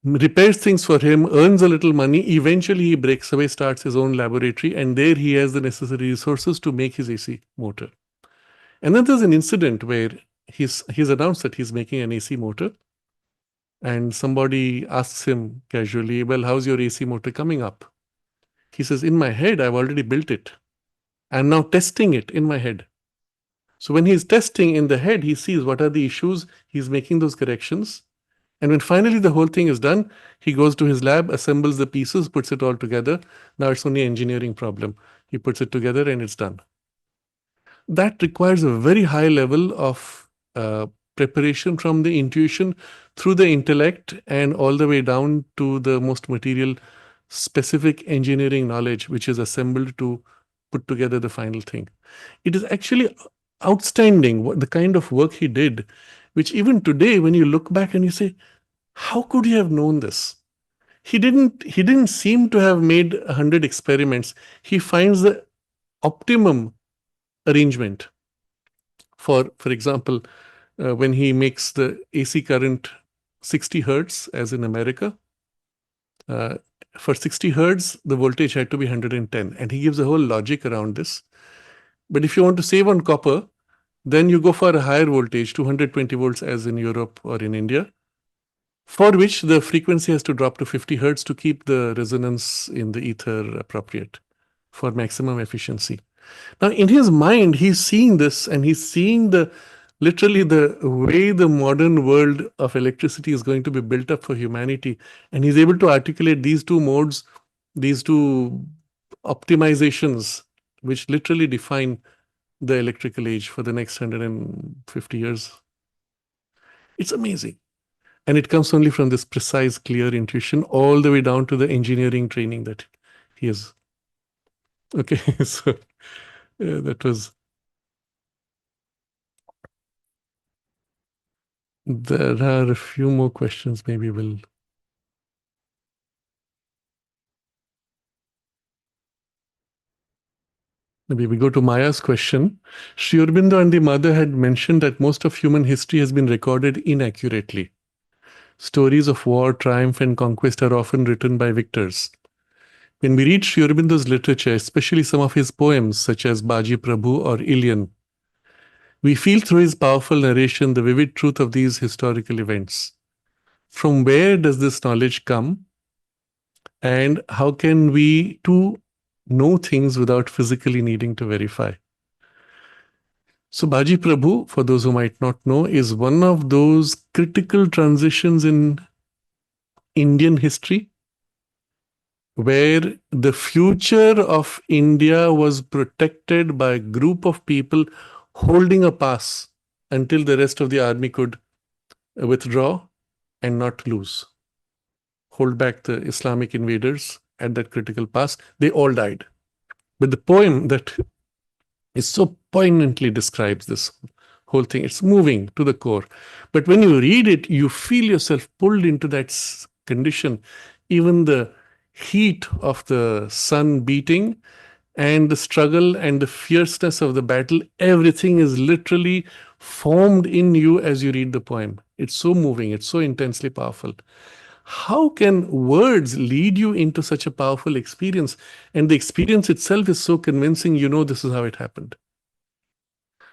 repairs things for him, earns a little money. Eventually, he breaks away, starts his own laboratory, and there he has the necessary resources to make his AC motor. And then there's an incident where he's announced that he's making an AC motor, and somebody asks him casually, "Well, how's your AC motor coming up?" He says, "In my head, I've already built it. I'm now testing it in my head." So when he's testing in the head, he sees what are the issues, he's making those corrections. And when finally the whole thing is done, he goes to his lab, assembles the pieces, puts it all together. Now it's only an engineering problem. He puts it together and it's done. That requires a very high level of preparation from the intuition through the intellect and all the way down to the most material specific engineering knowledge, which is assembled to put together the final thing. It is actually outstanding the kind of work he did, which even today, when you look back and you say, how could he have known this? He didn't seem to have made 100 experiments. He finds the optimum arrangement. For example, when he makes the AC current 60 hertz, as in America, for 60 hertz, the voltage had to be 110. And he gives a whole logic around this. But if you want to save on copper, then you go for a higher voltage, 220 volts, as in Europe or in India, for which the frequency has to drop to 50 hertz to keep the resonance in the ether appropriate for maximum efficiency. Now, in his mind, he's seeing this, and he's seeing literally the way the modern world of electricity is going to be built up for humanity. And he's able to articulate these two modes, these two optimizations, which literally define the electrical age for the next 150 years. It's amazing. And it comes only from this precise, clear intuition all the way down to the engineering training that he has. Okay, so that was... There are a few more questions. Maybe we go to Maya's question. Sri Aurobindo and the mother had mentioned that most of human history has been recorded inaccurately. Stories of war, triumph, and conquest are often written by victors. When we read Sri Aurobindo's literature, especially some of his poems such as Baji Prabhu or Ilian, we feel through his powerful narration the vivid truth of these historical events. From where does this knowledge come? And how can we too know things without physically needing to verify? So Baji Prabhu, for those who might not know, is one of those critical transitions in Indian history where the future of India was protected by a group of people holding a pass until the rest of the army could withdraw and not lose. Hold back the Islamic invaders at that critical pass. They all died. But the poem that is so poignantly describes this whole thing, it's moving to the core. But when you read it, you feel yourself pulled into that condition. Even the heat of the sun beating and the struggle and the fierceness of the battle, everything is literally formed in you as you read the poem. It's so moving. It's so intensely powerful. How can words lead you into such a powerful experience? And the experience itself is so convincing, you know this is how it happened.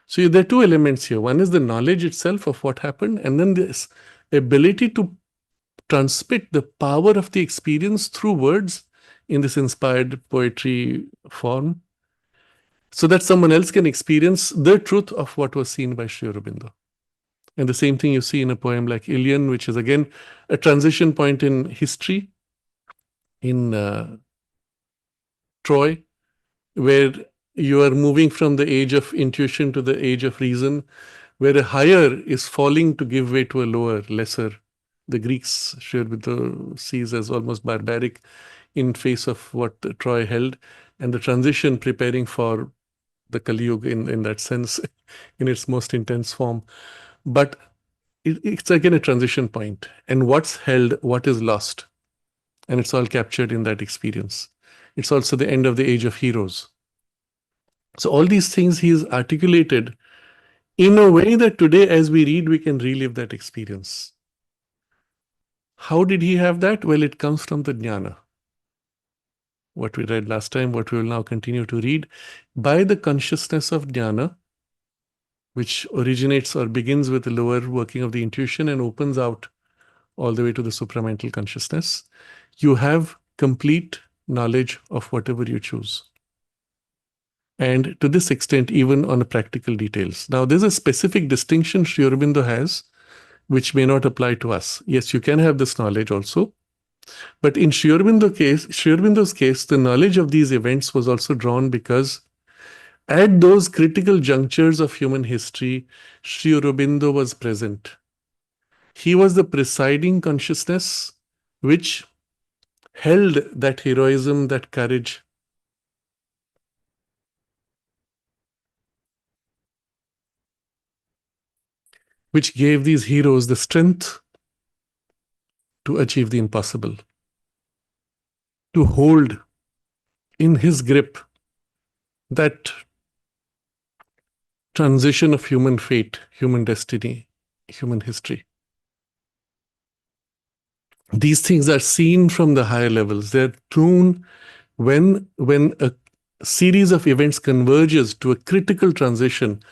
So there are two elements here. One is the knowledge itself of what happened, and then this ability to transmit the power of the experience through words in this inspired poetry form. so that someone else can experience the truth of what was seen by Sri Aurobindo. And the same thing you see in a poem like Ilion, which is again a transition point in history in Troy, where you are moving from the age of intuition to the age of reason, where a higher is falling to give way to a lower, lesser. The Greeks shared with the seas as almost barbaric in face of what Troy held, and the transition preparing for the Kali Yuga in that sense, in its most intense form. But it's again a transition point, and what's held, what is lost, and it's all captured in that experience. It's also the end of the age of heroes. So all these things he's articulated in a way that today, as we read, we can relive that experience. How did he have that? Well, it comes from the jnana. What we read last time, what we will now continue to read. By the consciousness of jnana, which originates or begins with the lower working of the intuition and opens out all the way to the supramental consciousness, you have complete knowledge of whatever you choose. And to this extent, even on the practical details. Now, there's a specific distinction Sri Aurobindo has, which may not apply to us. Yes, you can have this knowledge also. But in Sri Aurobindo's case, the knowledge of these events was also drawn because at those critical junctures of human history, Sri Aurobindo was present. He was the presiding consciousness which held that heroism, that courage, which gave these heroes the strength to achieve the impossible, to hold in his grip that transition of human fate, human destiny, human history. These things are seen from the higher levels. They're thrown when a series of events converges to a critical transition.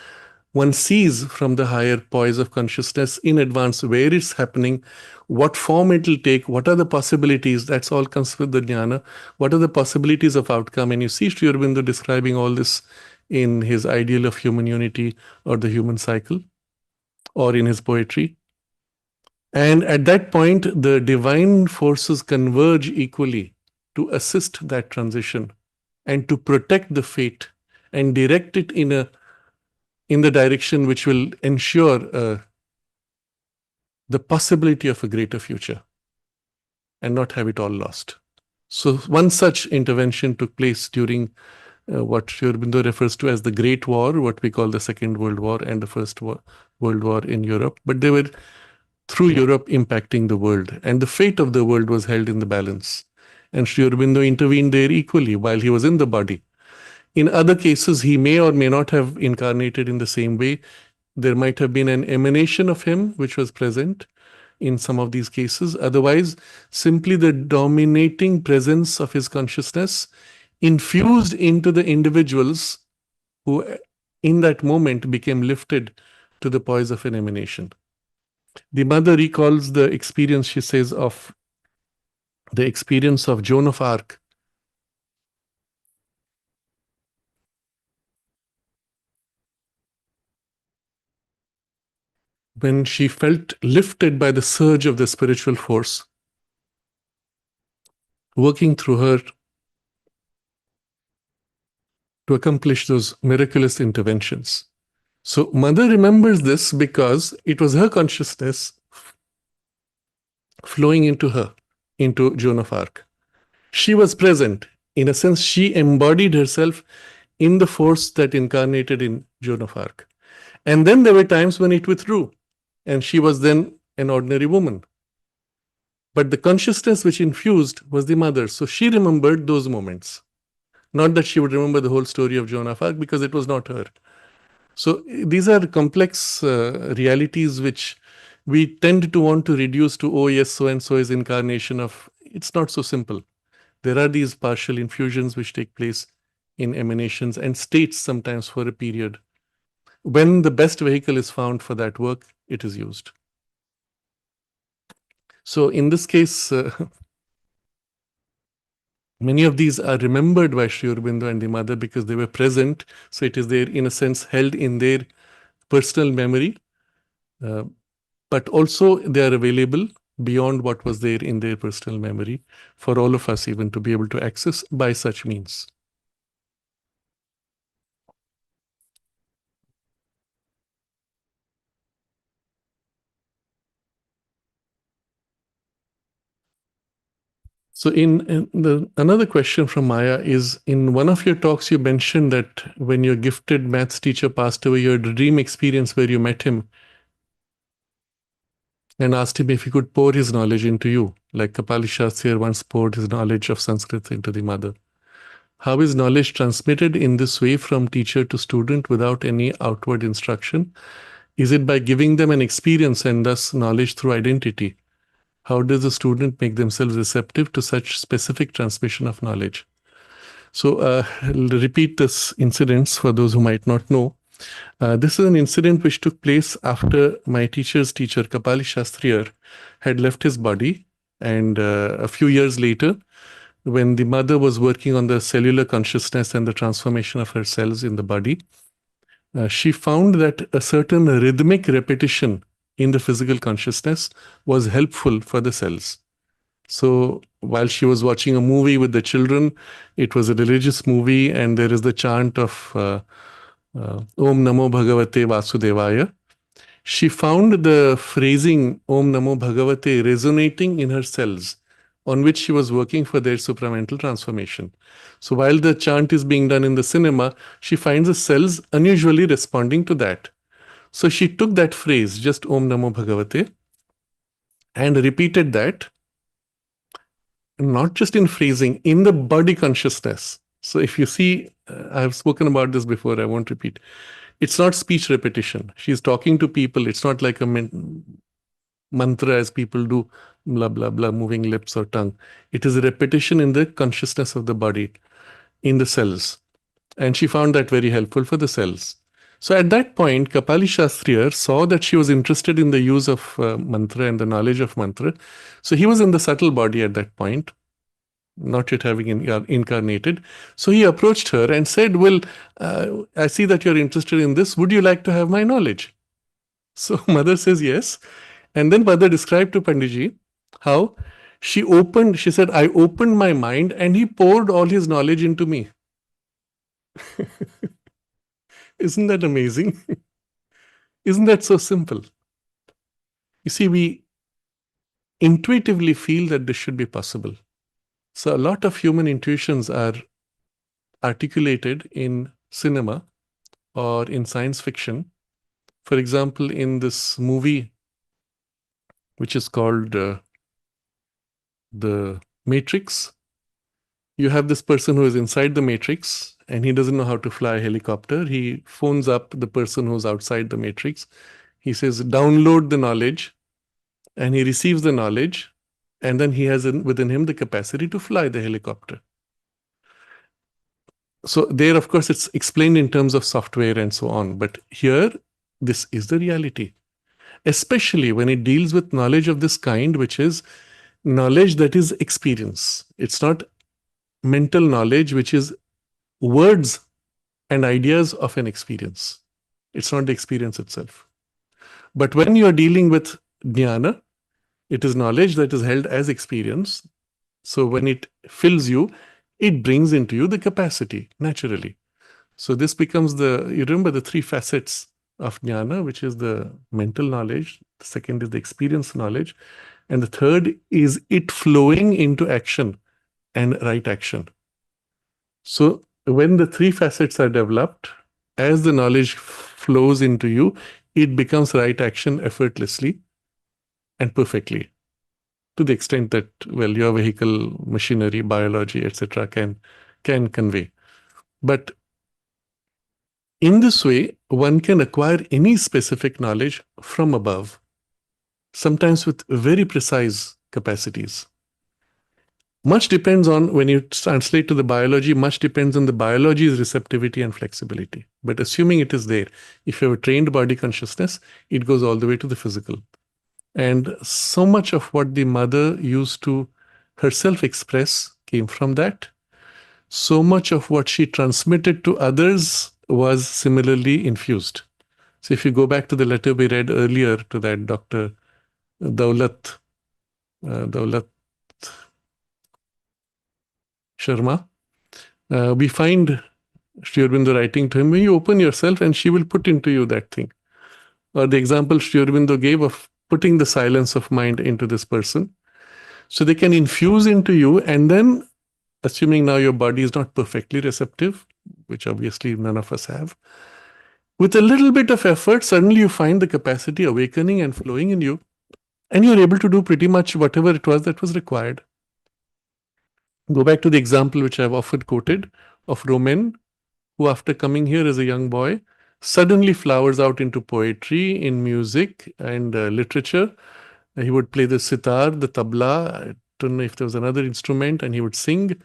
One sees from the higher poise of consciousness in advance where it's happening, what form it will take, what are the possibilities. That's all comes with the jnana. What are the possibilities of outcome? And you see Sri Aurobindo describing all this in his ideal of human unity or the human cycle, or in his poetry. And at that point, the divine forces converge equally to assist that transition and to protect the fate and direct it in the direction which will ensure the possibility of a greater future and not have it all lost. So one such intervention took place during what Sri Aurobindo refers to as the Great War, what we call the Second World War and the First World War in Europe. But they were through Europe impacting the world, and the fate of the world was held in the balance. And Sri Aurobindo intervened there equally while he was in the body. In other cases, he may or may not have incarnated in the same way. There might have been an emanation of him which was present in some of these cases. Otherwise, simply the dominating presence of his consciousness infused into the individuals who, in that moment, became lifted to the poise of an emanation. The mother recalls the experience, she says, of the experience of Joan of Arc. When she felt lifted by the surge of the spiritual force working through her to accomplish those miraculous interventions. So mother remembers this because it was her consciousness flowing into her, into Joan of Arc. She was present. In a sense, she embodied herself in the force that incarnated in Joan of Arc. And then there were times when it withdrew, and she was then an ordinary woman. But the consciousness which infused was the mother. So she remembered those moments. Not that she would remember the whole story of Joan of Arc, because it was not her. So these are complex realities which we tend to want to reduce to, oh yes, so and so is incarnation of. It's not so simple. There are these partial infusions which take place in emanations and states sometimes for a period. When the best vehicle is found for that work, it is used. So in this case, Many of these are remembered by Sri Aurobindo and the mother because they were present. So it is there, in a sense, held in their personal memory, uh, but also they are available beyond what was there in their personal memory for all of us even to be able to access by such means. So another question from Maya is, in one of your talks, you mentioned that when your gifted maths teacher passed away, you had a dream experience where you met him and asked him if he could pour his knowledge into you, like Kapali Shastri once poured his knowledge of Sanskrit into the mother. How is knowledge transmitted in this way from teacher to student without any outward instruction? Is it by giving them an experience and thus knowledge through identity? How does the student make themselves receptive to such specific transmission of knowledge? So I'll repeat this incidents for those who might not know. This is an incident which took place after my teacher's teacher, Kapali Shastriyar, had left his body. And a few years later, when the mother was working on the cellular consciousness and the transformation of her cells in the body, she found that a certain rhythmic repetition in the physical consciousness was helpful for the cells. So while she was watching a movie with the children, it was a religious movie, and there is the chant of Om Namo Bhagavate Vasudevaya. She found the phrasing Om Namo Bhagavate resonating in her cells, on which she was working for their supramental transformation. So while the chant is being done in the cinema, she finds the cells unusually responding to that. So she took that phrase, just Om Namo Bhagavate, and repeated that, not just in phrasing, in the body consciousness. So if you see, I've spoken about this before, I won't repeat. It's not speech repetition. She's talking to people. It's not like a mantra as people do, blah, blah, blah, moving lips or tongue. It is a repetition in the consciousness of the body, in the cells. And she found that very helpful for the cells. So at that point, Kapali Shastriyar saw that she was interested in the use of mantra and the knowledge of mantra. So he was in the subtle body at that point, not yet having incarnated. So he approached her and said, well, I see that you're interested in this. Would you like to have my knowledge? So mother says yes. And then mother described to Panditji how she said, I opened my mind and he poured all his knowledge into me. Isn't that amazing? Isn't that so simple? You see, we intuitively feel that this should be possible. So a lot of human intuitions are articulated in cinema or in science fiction. For example, in this movie, which is called The Matrix, you have this person who is inside the Matrix and he doesn't know how to fly a helicopter. He phones up the person who's outside the Matrix. He says, download the knowledge, and he receives the knowledge, and then he has within him the capacity to fly the helicopter. So there, of course, it's explained in terms of software and so on. But here, this is the reality, especially when it deals with knowledge of this kind, which is knowledge that is experience. It's not mental knowledge, which is words and ideas of an experience. It's not the experience itself. But when you're dealing with jnana, it is knowledge that is held as experience. So when it fills you, it brings into you the capacity naturally. So this becomes you remember the three facets of jnana, which is the mental knowledge. The second is the experience knowledge. And the third is it flowing into action and right action. So when the three facets are developed, as the knowledge flows into you, it becomes right action effortlessly and perfectly, to the extent that, well, your vehicle, machinery, biology, etc. can convey. But in this way, one can acquire any specific knowledge from above, sometimes with very precise capacities. Much depends on, when you translate to the biology, much depends on the biology's receptivity and flexibility. But assuming it is there, if you have a trained body consciousness, it goes all the way to the physical. And so much of what the mother used to herself express came from that. So much of what she transmitted to others was similarly infused. So if you go back to the letter we read earlier to that Dr. Daulat Sharma, we find Sri Aurobindo writing to him, when you open yourself and she will put into you that thing. Or the example Sri Aurobindo gave of putting the silence of mind into this person. So they can infuse into you, and then, assuming now your body is not perfectly receptive, which obviously none of us have, with a little bit of effort, suddenly you find the capacity awakening and flowing in you, and you're able to do pretty much whatever it was that was required. Go back to the example which I've often quoted of Romain, who after coming here as a young boy, suddenly flowers out into poetry, in music and literature. He would play the sitar, the tabla, I don't know if there was another instrument, and he would sing.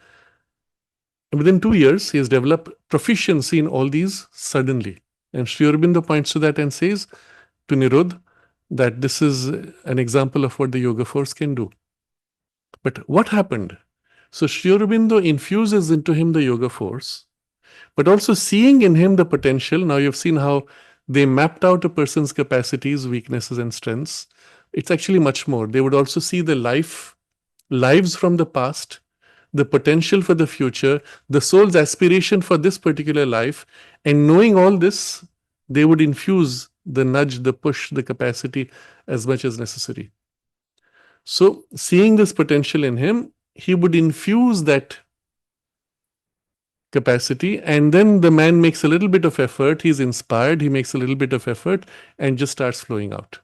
And within 2 years, he has developed proficiency in all these suddenly. And Sri Aurobindo points to that and says to Nirudh that this is an example of what the yoga force can do. But what happened? So Sri Aurobindo infuses into him the yoga force, but also seeing in him the potential. Now you've seen how they mapped out a person's capacities, weaknesses, and strengths. It's actually much more. They would also see the lives from the past, the potential for the future, the soul's aspiration for this particular life. And knowing all this, they would infuse the nudge, the push, the capacity as much as necessary. So seeing this potential in him, he would infuse that capacity, and then the man makes a little bit of effort, he's inspired, he makes a little bit of effort and just starts flowing out.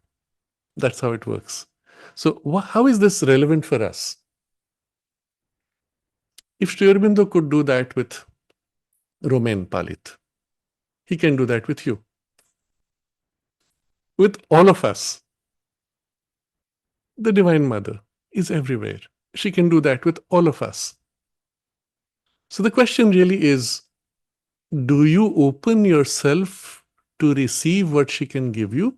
That's how it works. So how is this relevant for us? If Sri Aurobindo could do that with Romain Palit, he can do that with you, with all of us. The Divine Mother is everywhere. She can do that with all of us. So the question really is, do you open yourself to receive what she can give you?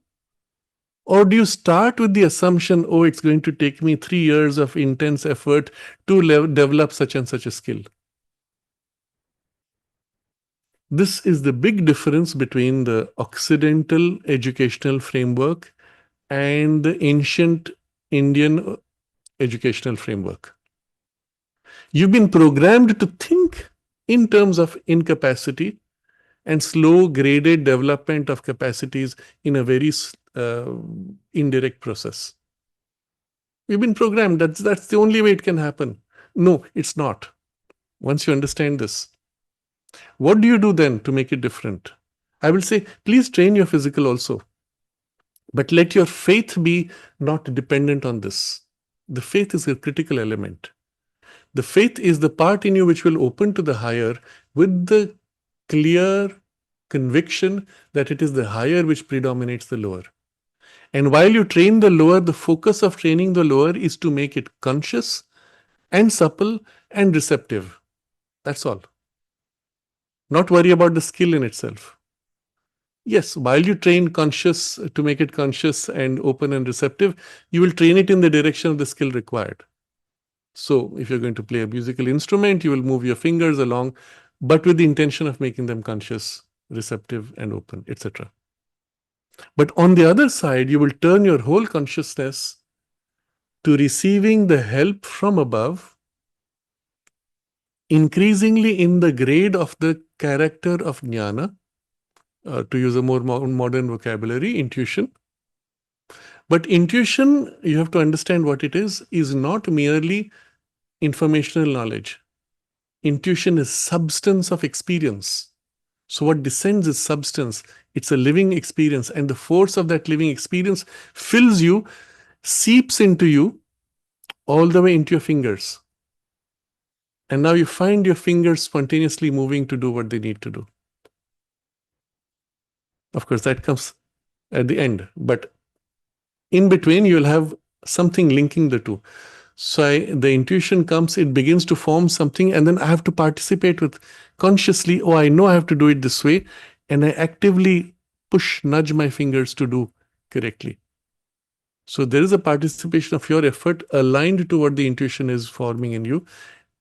Or do you start with the assumption, oh, it's going to take me 3 years of intense effort to develop such and such a skill? This is the big difference between the Occidental educational framework and the ancient Indian educational framework. You've been programmed to think in terms of incapacity and slow graded development of capacities in a very indirect process. We've been programmed. That's the only way it can happen. No, it's not. Once you understand this, what do you do then to make it different? I will say, please train your physical also. But let your faith be not dependent on this. The faith is a critical element. The faith is the part in you which will open to the higher with the clear conviction that it is the higher which predominates the lower. And while you train the lower, the focus of training the lower is to make it conscious and supple and receptive. That's all. Not worry about the skill in itself. Yes, while you train conscious to make it conscious and open and receptive, you will train it in the direction of the skill required. So if you're going to play a musical instrument, you will move your fingers along, but with the intention of making them conscious, receptive, and open, etc. But on the other side, you will turn your whole consciousness to receiving the help from above, increasingly in the grade of the character of jnana, to use a more modern vocabulary, intuition. But intuition, you have to understand what it is not merely informational knowledge. Intuition is substance of experience. So what descends is substance. It's a living experience, and the force of that living experience fills you, seeps into you all the way into your fingers. And now you find your fingers spontaneously moving to do what they need to do. Of course, that comes at the end, but in between, you'll have something linking the two. So the intuition comes, it begins to form something, and then I have to participate with consciously, oh, I know I have to do it this way, and I actively nudge my fingers to do correctly. So there is a participation of your effort aligned to what the intuition is forming in you.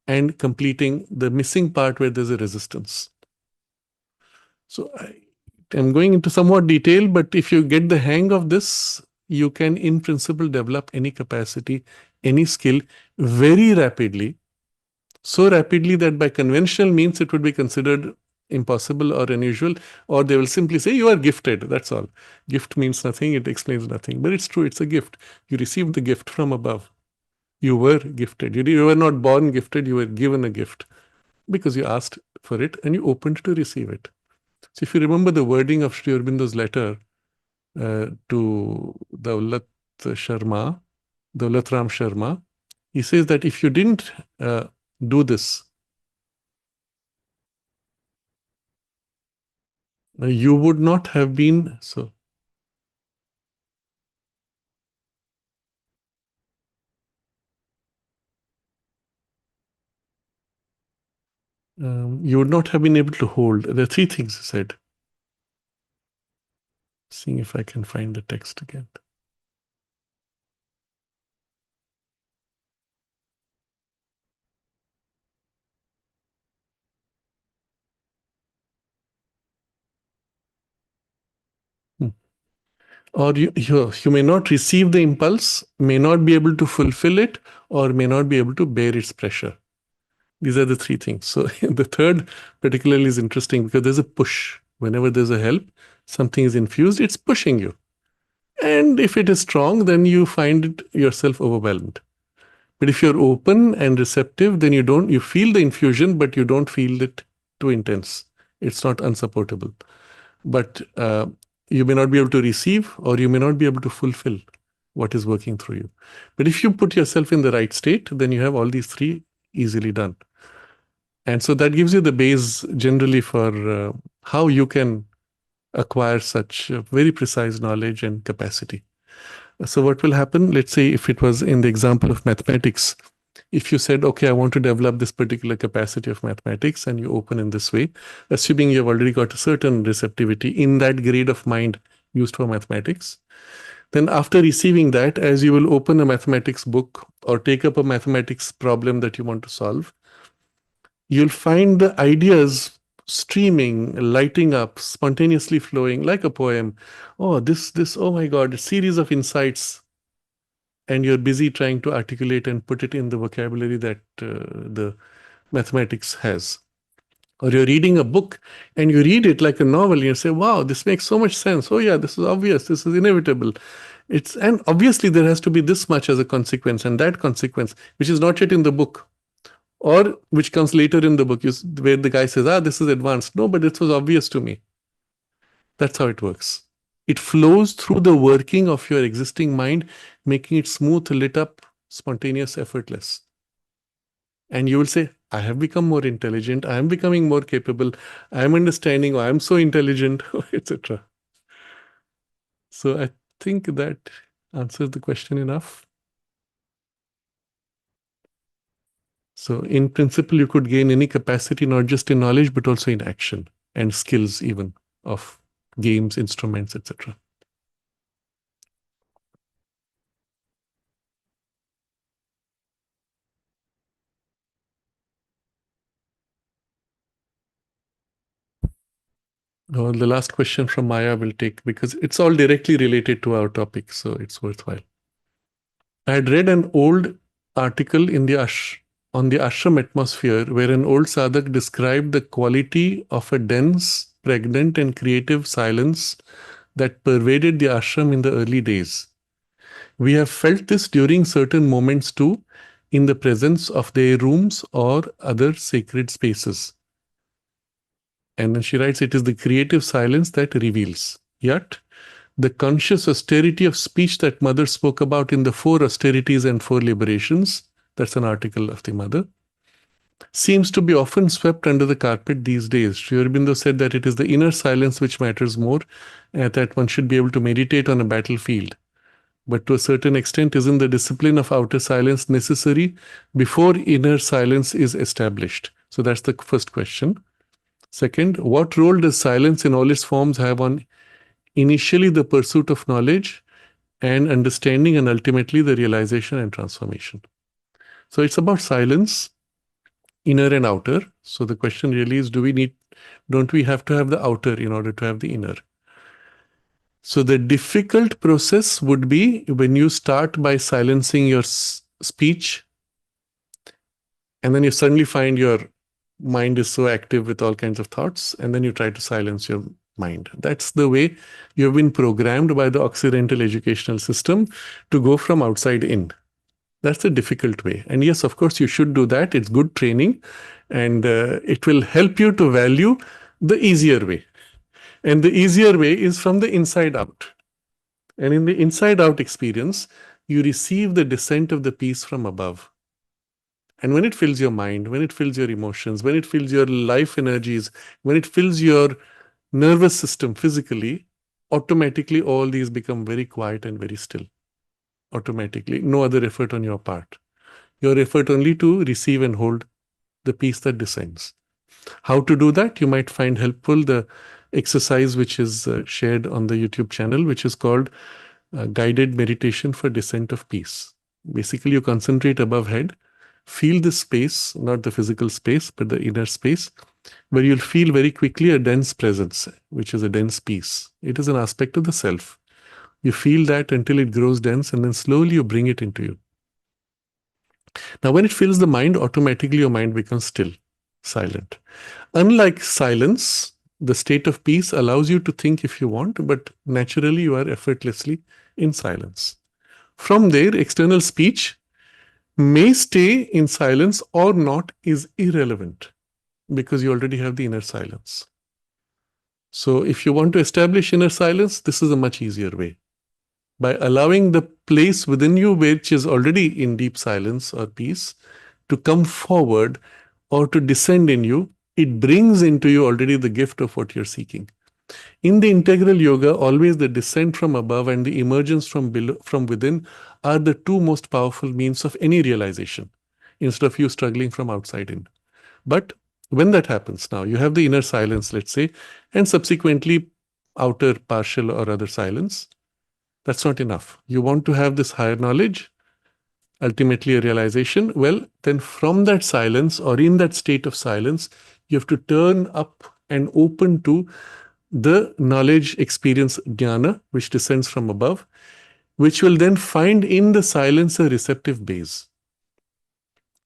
and completing the missing part where there's a resistance. So I'm going into somewhat detail, but if you get the hang of this, you can in principle develop any capacity, any skill very rapidly, so rapidly that by conventional means it would be considered impossible or unusual, or they will simply say you are gifted. That's all. Gift means nothing, it explains nothing, but it's true, it's a gift. You received the gift from above. You were gifted. You were not born gifted, you were given a gift because you asked for it and you opened to receive it. So if you remember the wording of Sri Aurobindo's letter to Daulat Sharma, Daulat Ram Sharma, he says that if you didn't do this, you would not have been so. You would not have been able to hold. There are three things he said. Seeing if I can find the text again. Or you may not receive the impulse, may not be able to fulfill it, or may not be able to bear its pressure. These are the three things. So the third particularly is interesting because there's a push. Whenever there's a help, something is infused, it's pushing you. And if it is strong, then you find it yourself overwhelmed. But if you're open and receptive, then you feel the infusion, but you don't feel it too intense. It's not unsupportable. But you may not be able to receive, or you may not be able to fulfill what is working through you. But if you put yourself in the right state, then you have all these three easily done. And so that gives you the base generally for how you can acquire such very precise knowledge and capacity. So what will happen, let's say if it was in the example of mathematics, if you said, okay, I want to develop this particular capacity of mathematics, and you open in this way, assuming you've already got a certain receptivity in that grade of mind used for mathematics, then after receiving that, as you will open a mathematics book or take up a mathematics problem that you want to solve, you'll find the ideas streaming, lighting up, spontaneously flowing like a poem. Oh, oh my God, a series of insights. And you're busy trying to articulate and put it in the vocabulary that the mathematics has. Or you're reading a book and you read it like a novel and you say, wow, this makes so much sense. Oh yeah, this is obvious. This is inevitable. And obviously there has to be this much as a consequence and that consequence, which is not yet in the book, or which comes later in the book, where the guy says, this is advanced. No, but it was obvious to me. That's how it works. It flows through the working of your existing mind, making it smooth, lit up, spontaneous, effortless. And you will say, I have become more intelligent. I am becoming more capable. I am understanding. I am so intelligent, etc. So I think that answers the question enough. So in principle, you could gain any capacity, not just in knowledge, but also in action and skills even of games, instruments, etc. The last question from Maya will take, because it's all directly related to our topic, so it's worthwhile. I had read an old article in on the ashram atmosphere where an old sadhak described the quality of a dense, pregnant, and creative silence that pervaded the ashram in the early days. We have felt this during certain moments too, in the presence of their rooms or other sacred spaces. And then she writes, it is the creative silence that reveals. Yet, the conscious austerity of speech that Mother spoke about in the 4 austerities and 4 liberations, that's an article of the Mother, seems to be often swept under the carpet these days. Sri Aurobindo said that it is the inner silence which matters more, and that one should be able to meditate on a battlefield. But to a certain extent, isn't the discipline of outer silence necessary before inner silence is established? So that's the first question. Second, what role does silence in all its forms have on initially the pursuit of knowledge and understanding, and ultimately the realization and transformation? So it's about silence. inner and outer. So the question really is, don't we have to have the outer in order to have the inner? So the difficult process would be when you start by silencing your speech, and then you suddenly find your mind is so active with all kinds of thoughts, and then you try to silence your mind. That's the way you've been programmed by the Occidental educational system to go from outside in. That's a difficult way. And yes, of course, you should do that. It's good training, and it will help you to value the easier way. And the easier way is from the inside out. And in the inside out experience, you receive the descent of the peace from above. And when it fills your mind, when it fills your emotions, when it fills your life energies, when it fills your nervous system physically, automatically all these become very quiet and very still. Automatically, no other effort on your part. Your effort only to receive and hold the peace that descends. How to do that? You might find helpful the exercise which is shared on the YouTube channel, which is called Guided Meditation for Descent of Peace. Basically, you concentrate above head, feel the space, not the physical space, but the inner space, where you'll feel very quickly a dense presence, which is a dense peace. It is an aspect of the self. You feel that until it grows dense, and then slowly you bring it into you. Now, when it fills the mind, automatically your mind becomes still, silent. Unlike silence, the state of peace allows you to think if you want, but naturally you are effortlessly in silence. From there, external speech may stay in silence or not is irrelevant because you already have the inner silence. So if you want to establish inner silence, this is a much easier way. By allowing the place within you, which is already in deep silence or peace, to come forward or to descend in you, it brings into you already the gift of what you're seeking. In the integral yoga, always the descent from above and the emergence from below, from within, are the two most powerful means of any realization, instead of you struggling from outside in. But when that happens, now you have the inner silence, let's say, and subsequently outer partial or other silence. That's not enough. You want to have this higher knowledge, ultimately a realization. Well, then from that silence or in that state of silence, you have to turn up and open to the knowledge, experience, jnana, which descends from above, which will then find in the silence a receptive base.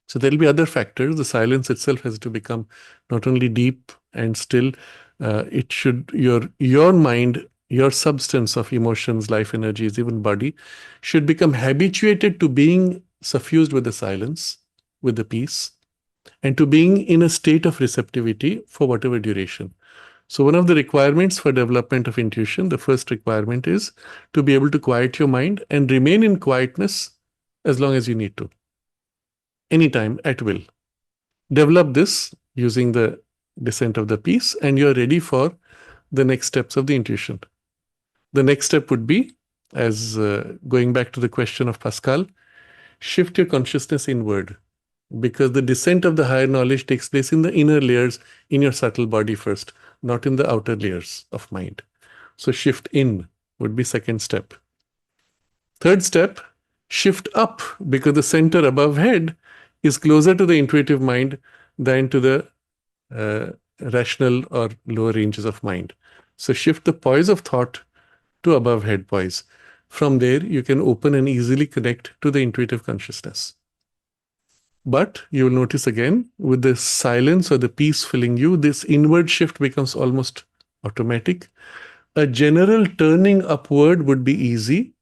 So there will be other factors. The silence itself has to become not only deep and still, it should, your mind, your substance of emotions, life energies, even body, should become habituated to being suffused with the silence, with the peace, and to being in a state of receptivity for whatever duration. So one of the requirements for development of intuition, the first requirement is to be able to quiet your mind and remain in quietness as long as you need to, anytime, at will. Develop this using the descent of the peace, and you're ready for the next steps of the intuition. The next step would be, as going back to the question of Pascal, shift your consciousness inward, because the descent of the higher knowledge takes place in the inner layers in your subtle body first, not in the outer layers of mind. So shift in would be second step. Third step, shift up, because the center above head is closer to the intuitive mind than to the rational or lower ranges of mind. So shift the poise of thought to above head poise. From there, you can open and easily connect to the intuitive consciousness. But you will notice again, with the silence or the peace filling you, this inward shift becomes almost automatic. A general turning upward would be easy,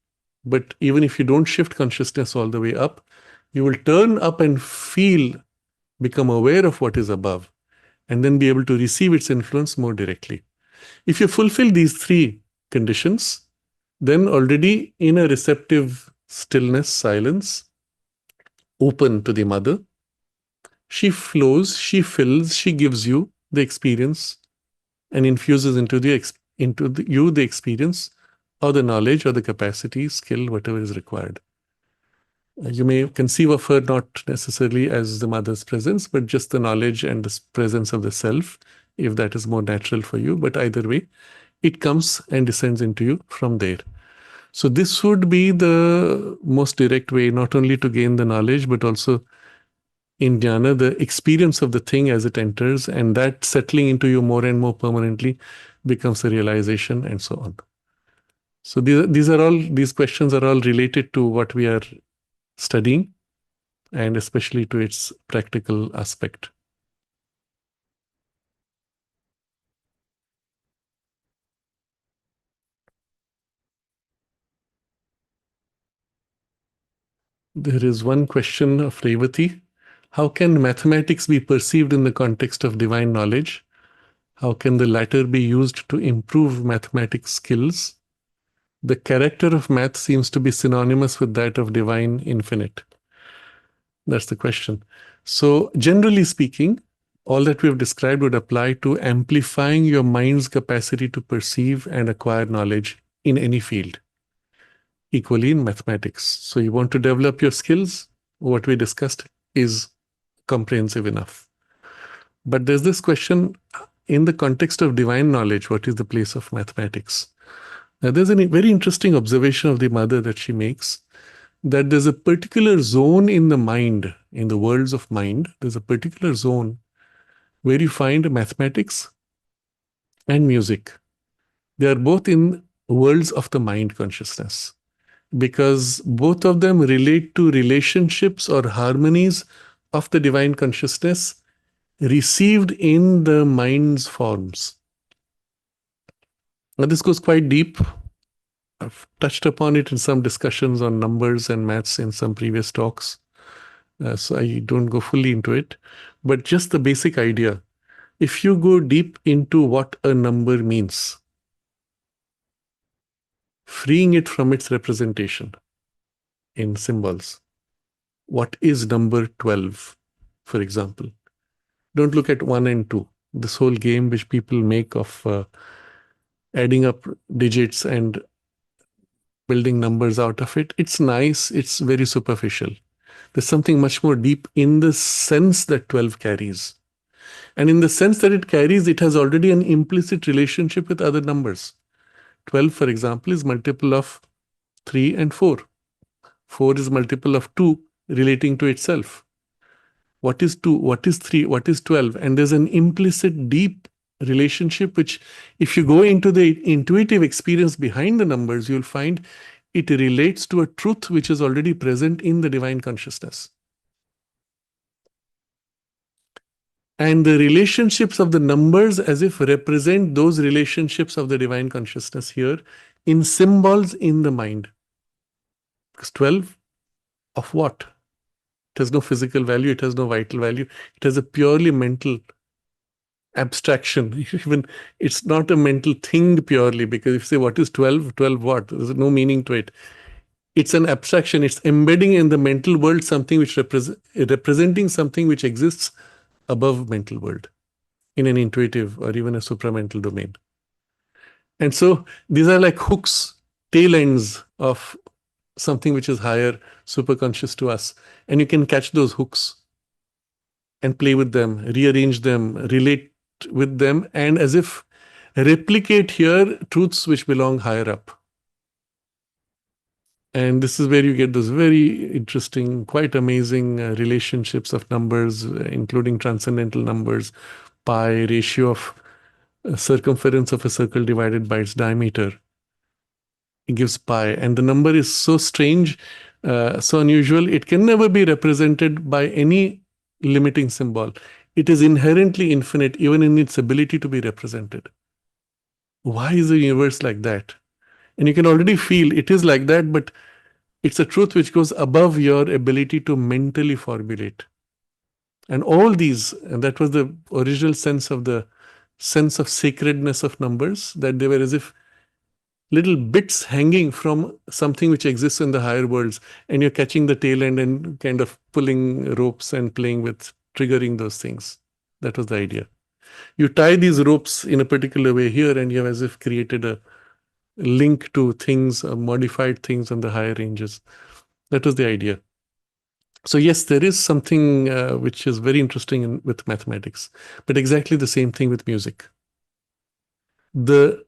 but even if you don't shift consciousness all the way up, you will turn up and feel, become aware of what is above, and then be able to receive its influence more directly. If you fulfill these three conditions, then already in a receptive stillness, silence, open to the mother, she flows, she fills, she gives you the experience and infuses into you the experience or the knowledge or the capacity, skill, whatever is required. You may conceive of her not necessarily as the mother's presence, but just the knowledge and the presence of the self, if that is more natural for you. But either way, it comes and descends into you from there. So this would be the most direct way, not only to gain the knowledge, but also in jnana, the experience of the thing as it enters, and that settling into you more and more permanently becomes a realization, and so on. So these questions are all related to what we are studying, and especially to its practical aspect. There is one question of Revati. How can mathematics be perceived in the context of divine knowledge? How can the latter be used to improve mathematics skills? The character of math seems to be synonymous with that of divine infinite. That's the question. So, generally speaking, all that we have described would apply to amplifying your mind's capacity to perceive and acquire knowledge in any field, equally in mathematics. So, you want to develop your skills, what we discussed is comprehensive enough. But there's this question in the context of divine knowledge, what is the place of mathematics? Now, there's a very interesting observation of the mother that she makes, that there's a particular zone in the mind, in the worlds of mind, there's a particular zone where you find mathematics and music. They are both in worlds of the mind consciousness, because both of them relate to relationships or harmonies of the divine consciousness received in the mind's forms. Now, this goes quite deep. I've touched upon it in some discussions on numbers and maths in some previous talks. So I don't go fully into it. But just the basic idea, if you go deep into what a number means, freeing it from its representation in symbols, what is number 12, for example? Don't look at 1 and 2. This whole game which people make of adding up digits and building numbers out of it, it's nice, it's very superficial. There's something much more deep in the sense that 12 carries. And in the sense that it carries, it has already an implicit relationship with other numbers. 12, for example, is multiple of 3 and 4. 4 is multiple of 2 relating to itself. What is 2? What is 3? What is 12? And there's an implicit deep relationship which, if you go into the intuitive experience behind the numbers, you'll find it relates to a truth which is already present in the divine consciousness. And the relationships of the numbers as if represent those relationships of the divine consciousness here in symbols in the mind. Because 12 of what? It has no physical value, it has no vital value, it has a purely mental abstraction. Even it's not a mental thing purely, because if you say what is 12, 12 what? There's no meaning to it. It's an abstraction. It's embedding in the mental world something which representing something which exists above mental world in an intuitive or even a supramental domain. And so these are like hooks, tail ends of something which is higher, superconscious to us. And you can catch those hooks and play with them, rearrange them, relate with them, and as if replicate here truths which belong higher up. And this is where you get those very interesting, quite amazing relationships of numbers, including transcendental numbers, pi, ratio of circumference of a circle divided by its diameter. It gives pi. And the number is so strange, so unusual, it can never be represented by any limiting symbol. It is inherently infinite, even in its ability to be represented. Why is the universe like that? And you can already feel it is like that, but it's a truth which goes above your ability to mentally formulate. And all these, and that was the original sense of sacredness of numbers, that they were as if little bits hanging from something which exists in the higher worlds, and you're catching the tail end and kind of pulling ropes and playing with triggering those things. That was the idea. You tie these ropes in a particular way here, and you have as if created a link to things, modified things on the higher ranges. That was the idea. So yes, there is something which is very interesting with mathematics, but exactly the same thing with music. The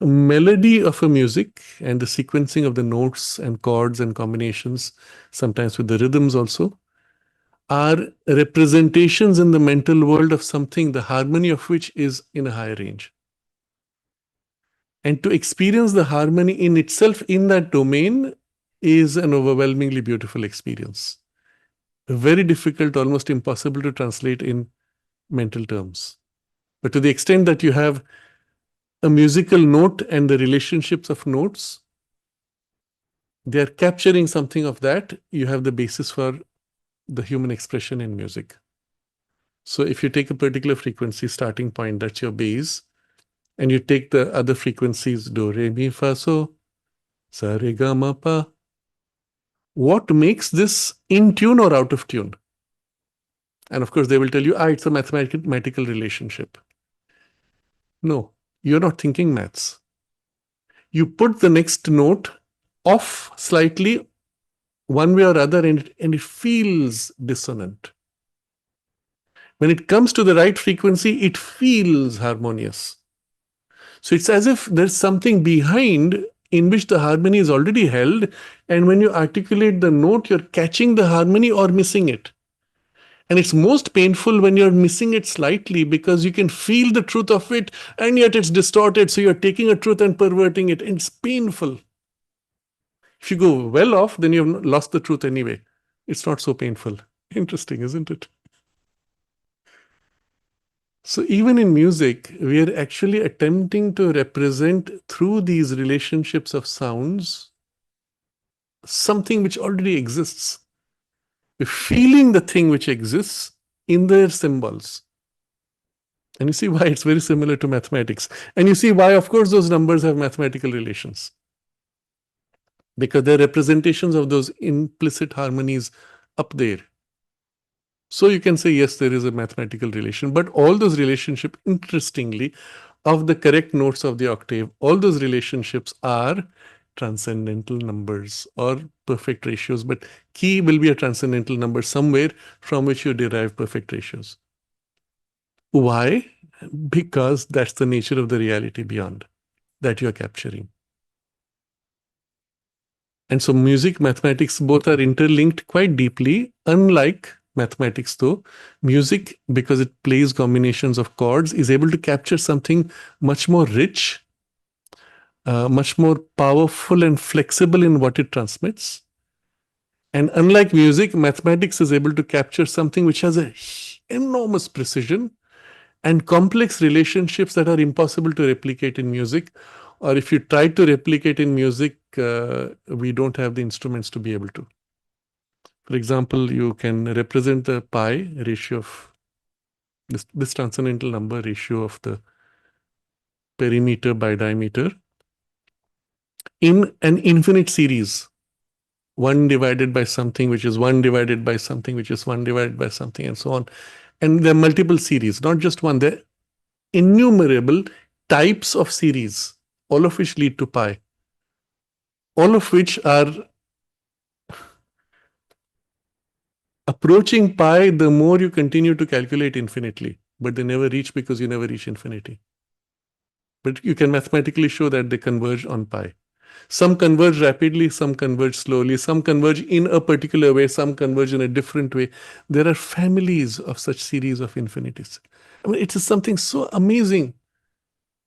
melody of a music and the sequencing of the notes and chords and combinations, sometimes with the rhythms also, are representations in the mental world of something, the harmony of which is in a higher range. And to experience the harmony in itself in that domain is an overwhelmingly beautiful experience. Very difficult, almost impossible to translate in mental terms. But to the extent that you have a musical note and the relationships of notes, they are capturing something of that. You have the basis for the human expression in music. So if you take a particular frequency starting point, that's your base, and you take the other frequencies, do, re, mi, fa, so, sa, re, ga, ma, pa, what makes this in tune or out of tune? And of course, they will tell you, it's a mathematical relationship. No, you're not thinking maths. You put the next note off slightly one way or other, and it feels dissonant. When it comes to the right frequency, it feels harmonious. So it's as if there's something behind in which the harmony is already held, and when you articulate the note, you're catching the harmony or missing it. And it's most painful when you're missing it slightly, because you can feel the truth of it, and yet it's distorted. So you're taking a truth and perverting it. And it's painful. If you go well off, then you've lost the truth anyway. It's not so painful. Interesting, isn't it? So even in music, we are actually attempting to represent through these relationships of sounds something which already exists. We're feeling the thing which exists in their symbols. And you see why it's very similar to mathematics. And you see why, of course, those numbers have mathematical relations. Because they're representations of those implicit harmonies up there. So you can say, yes, there is a mathematical relation. But all those relationships, interestingly, of the correct notes of the octave, all those relationships are transcendental numbers or perfect ratios. But key will be a transcendental number somewhere from which you derive perfect ratios. Why? Because that's the nature of the reality beyond that you're capturing. And so music, mathematics, both are interlinked quite deeply. Unlike mathematics, though, music, because it plays combinations of chords, is able to capture something much more rich, much more powerful and flexible in what it transmits. And unlike music, mathematics is able to capture something which has an enormous precision and complex relationships that are impossible to replicate in music. Or if you try to replicate in music, we don't have the instruments to be able to. For example, you can represent the pi ratio of this transcendental number ratio of the perimeter by diameter in an infinite series. 1 divided by something, which is 1 divided by something, which is 1 divided by something, and so on. And there are multiple series, not just one. There are innumerable types of series, all of which lead to pi. All of which are approaching pi the more you continue to calculate infinitely, but they never reach because you never reach infinity. But you can mathematically show that they converge on pi. Some converge rapidly, some converge slowly, some converge in a particular way, some converge in a different way. There are families of such series of infinities. I mean, it is something so amazing.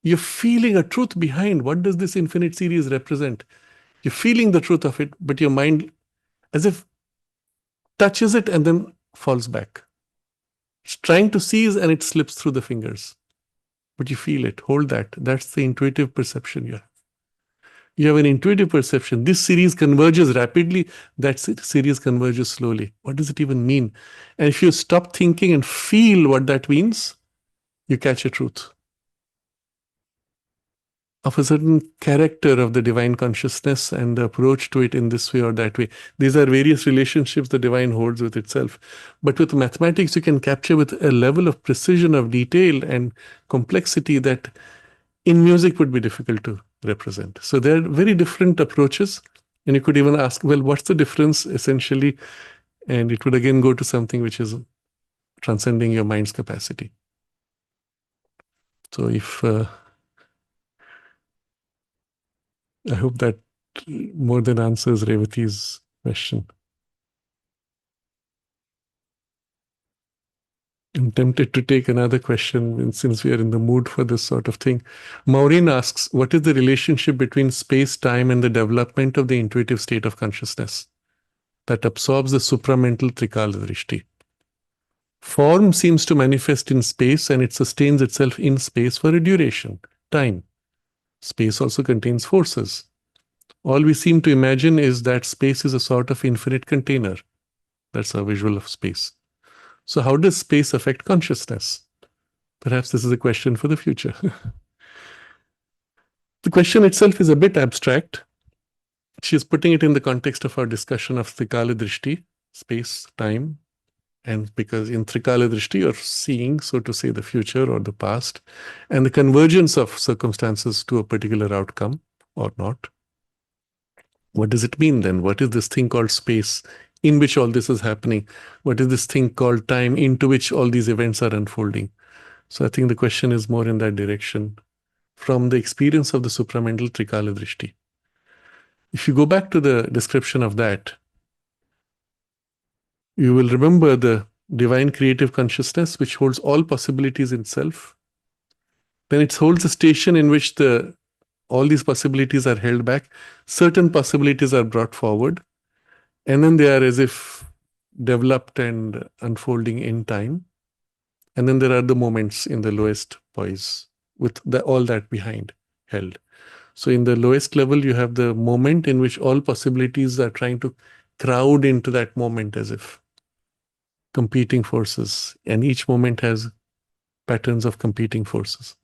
You're feeling a truth behind what does this infinite series represent. You're feeling the truth of it, but your mind, as if touches it and then falls back. It's trying to seize and it slips through the fingers. But you feel it, hold that. That's the intuitive perception you have. You have an intuitive perception. This series converges rapidly, that series converges slowly. What does it even mean? And if you stop thinking and feel what that means, you catch a truth of a certain character of the divine consciousness and the approach to it in this way or that way. These are various relationships the divine holds with itself. But with mathematics, you can capture with a level of precision, of detail and complexity that in music would be difficult to represent. So there are very different approaches. And you could even ask, well, what's the difference essentially? And it would again go to something which is transcending your mind's capacity. So if I hope that more than answers Revati's question. tempted to take another question since we are in the mood for this sort of thing. Maureen asks, what is the relationship between space, time, and the development of the intuitive state of consciousness that absorbs the supramental Trikala Drishti? Form seems to manifest in space and it sustains itself in space for a duration, time. Space also contains forces. All we seem to imagine is that space is a sort of infinite container. That's our visual of space. So how does space affect consciousness? Perhaps this is a question for the future. The question itself is a bit abstract. She's putting it in the context of our discussion of Trikala Drishti, space, time, and because in Trikala Drishti you're seeing, so to say, the future or the past, and the convergence of circumstances to a particular outcome or not. What does it mean then? What is this thing called space in which all this is happening? What is this thing called time into which all these events are unfolding? So I think the question is more in that direction from the experience of the supramental Trikala Drishti. If you go back to the description of that, you will remember the divine creative consciousness which holds all possibilities in itself. Then it holds a station in which all these possibilities are held back. Certain possibilities are brought forward. And then they are as if developed and unfolding in time. And then there are the moments in the lowest poise with all that behind held. So in the lowest level, you have the moment in which all possibilities are trying to crowd into that moment as if competing forces. And each moment has patterns of competing forces.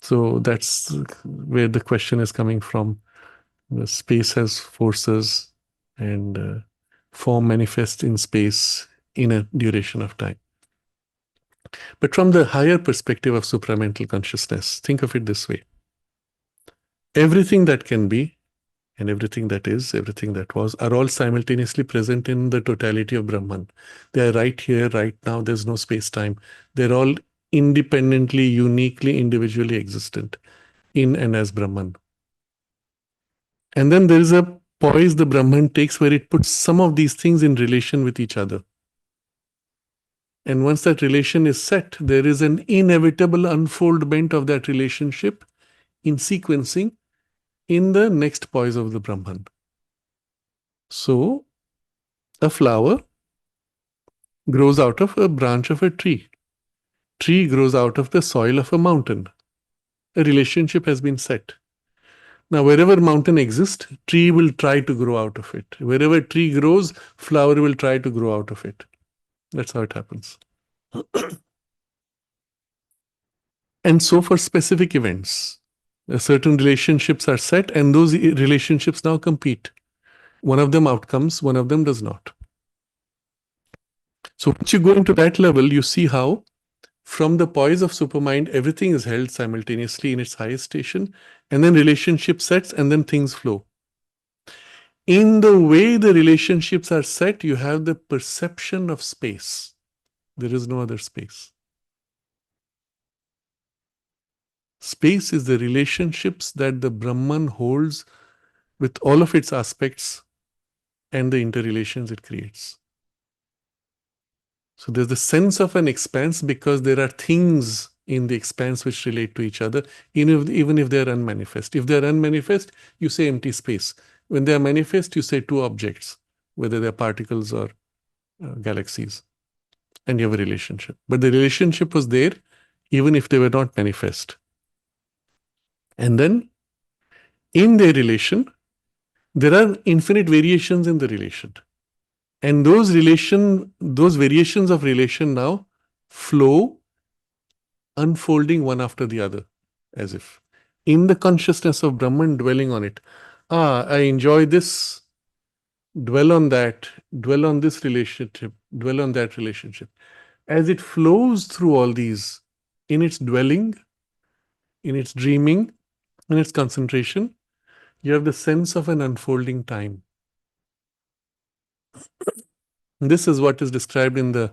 So that's where the question is coming from. The space has forces and form manifests in space in a duration of time. But from the higher perspective of supramental consciousness, think of it this way. Everything that can be and everything that is, everything that was, are all simultaneously present in the totality of Brahman. They are right here, right now. There's no space-time. They're all independently, uniquely, individually existent in and as Brahman. And then there is a poise the Brahman takes where it puts some of these things in relation with each other. And once that relation is set, there is an inevitable unfoldment of that relationship in sequencing in the next poise of the Brahman. So, a flower grows out of a branch of a tree. Tree grows out of the soil of a mountain. A relationship has been set. Now, wherever mountain exists, tree will try to grow out of it. Wherever tree grows, flower will try to grow out of it. That's how it happens. And so for specific events, certain relationships are set and those relationships now compete. One of them outcomes, one of them does not. So once you go into that level, you see how from the poise of supermind, everything is held simultaneously in its highest station, and then relationship sets and then things flow. In the way the relationships are set, you have the perception of space. There is no other space. Space is the relationships that the Brahman holds with all of its aspects and the interrelations it creates. So there's the sense of an expanse because there are things in the expanse which relate to each other, even if they're unmanifest. If they're unmanifest, you say empty space. When they're manifest, you say two objects, whether they're particles or galaxies, and you have a relationship. But the relationship was there even if they were not manifest. And then in their relation, there are infinite variations in the relation. And those variations of relation now flow, unfolding one after the other, as if in the consciousness of Brahman dwelling on it. I enjoy this, dwell on that, dwell on this relationship, dwell on that relationship. As it flows through all these, in its dwelling, in its dreaming, in its concentration, you have the sense of an unfolding time. This is what is described in the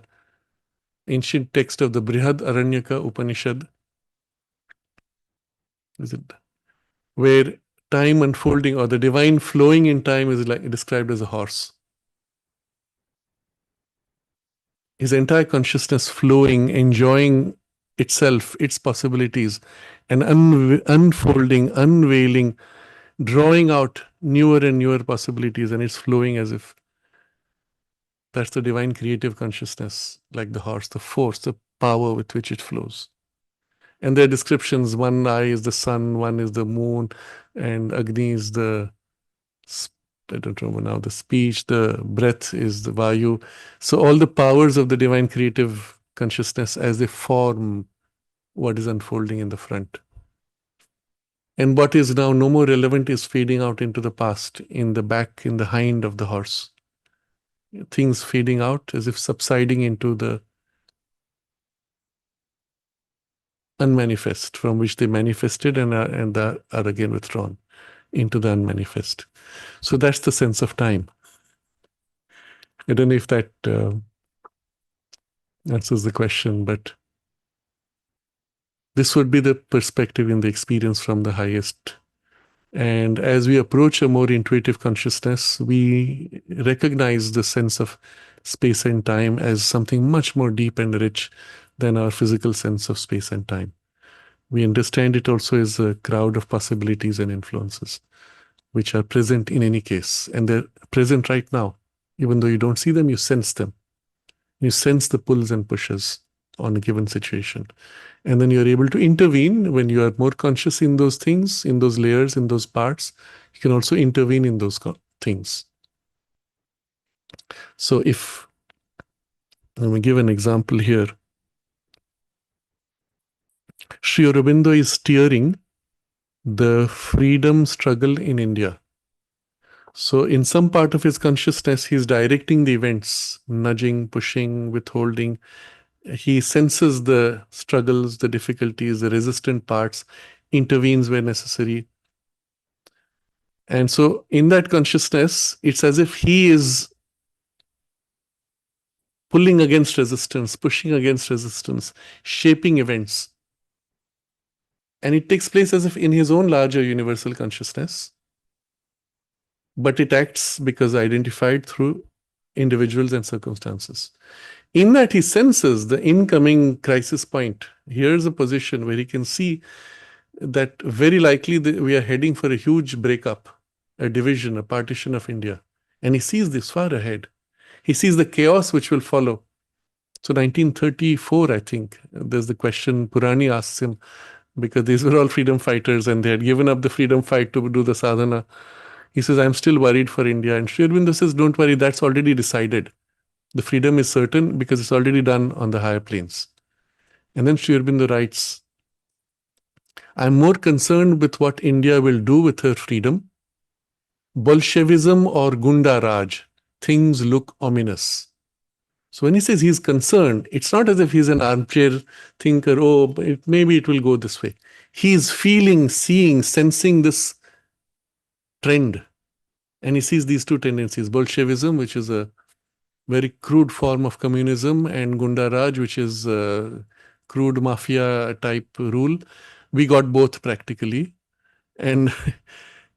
ancient text of the Brihad Aranyaka Upanishad. Is it where time unfolding or the divine flowing in time is like described as a horse. his entire consciousness flowing, enjoying itself, its possibilities, and unfolding, unveiling, drawing out newer and newer possibilities, and it's flowing as if that's the divine creative consciousness, like the horse, the force, the power with which it flows. And there are descriptions. One eye is the sun, one is the moon, and Agni is the, I don't remember now, the speech, the breath is the Vayu. So all the powers of the divine creative consciousness as they form what is unfolding in the front. And what is now no more relevant is fading out into the past, in the back, in the hind of the horse. Things fading out as if subsiding into the unmanifest, from which they manifested and are again withdrawn into the unmanifest. So that's the sense of time. I don't know if that answers the question, but this would be the perspective in the experience from the highest. And as we approach a more intuitive consciousness, we recognize the sense of space and time as something much more deep and rich than our physical sense of space and time. We understand it also as a crowd of possibilities and influences, which are present in any case. And they're present right now. Even though you don't see them, you sense them. You sense the pulls and pushes on a given situation. And then you're able to intervene when you are more conscious in those things, in those layers, in those parts. You can also intervene in those things. So if, let me give an example here. Sri Aurobindo is steering the freedom struggle in India. So in some part of his consciousness, he's directing the events, nudging, pushing, withholding. He senses the struggles, the difficulties, the resistant parts, intervenes where necessary. And so in that consciousness, it's as if he is pulling against resistance, pushing against resistance, shaping events. And it takes place as if in his own larger universal consciousness. But it acts because identified through individuals and circumstances. In that, he senses the incoming crisis point. Here's a position where he can see that very likely we are heading for a huge breakup, a division, a partition of India. And he sees this far ahead. He sees the chaos which will follow. So 1934, I think, there's the question Purani asks him, because these were all freedom fighters and they had given up the freedom fight to do the sadhana. He says, I'm still worried for India. And Sri Aurobindo says, don't worry, that's already decided. The freedom is certain because it's already done on the higher planes. And then Sri Aurobindo writes, I'm more concerned with what India will do with her freedom. Bolshevism or Gunda Raj, things look ominous. So when he says he's concerned, it's not as if he's an armchair thinker, oh, maybe it will go this way. He's feeling, seeing, sensing this trend. And he sees these two tendencies, Bolshevism, which is a very crude form of communism, and Gunda Raj, which is a crude mafia type rule. We got both practically. And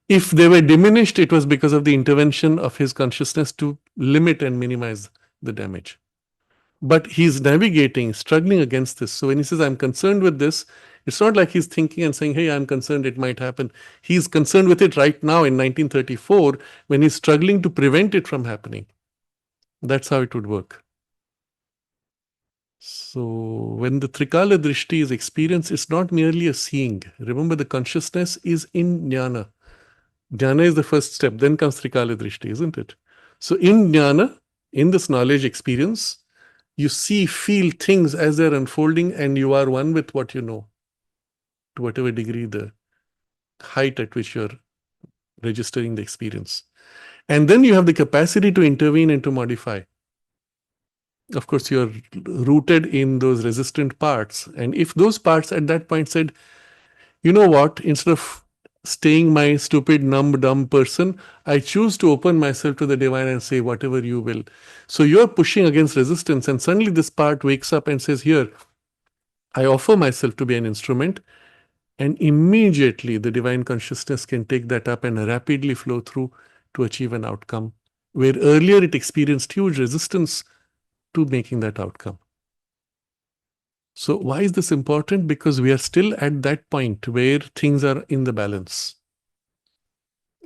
if they were diminished, it was because of the intervention of his consciousness to limit and minimize the damage. But he's navigating, struggling against this. So when he says, I'm concerned with this, it's not like he's thinking and saying, hey, I'm concerned it might happen. He's concerned with it right now in 1934 when he's struggling to prevent it from happening. That's how it would work. So when the Trikala Drishti is experienced, it's not merely a seeing. Remember, the consciousness is in Jnana. Jnana is the first step, then comes Trikala Drishti, isn't it? So in Jnana, in this knowledge experience, you see, feel things as they're unfolding, and you are one with what you know, to whatever degree the height at which you're registering the experience. And then you have the capacity to intervene and to modify. Of course, you're rooted in those resistant parts. And if those parts at that point said, you know what, instead of staying my stupid, numb, dumb person, I choose to open myself to the divine and say whatever you will. So you're pushing against resistance, and suddenly this part wakes up and says, here, I offer myself to be an instrument. And immediately the divine consciousness can take that up and rapidly flow through to achieve an outcome. Where earlier it experienced huge resistance to making that outcome. So why is this important? Because we are still at that point where things are in the balance.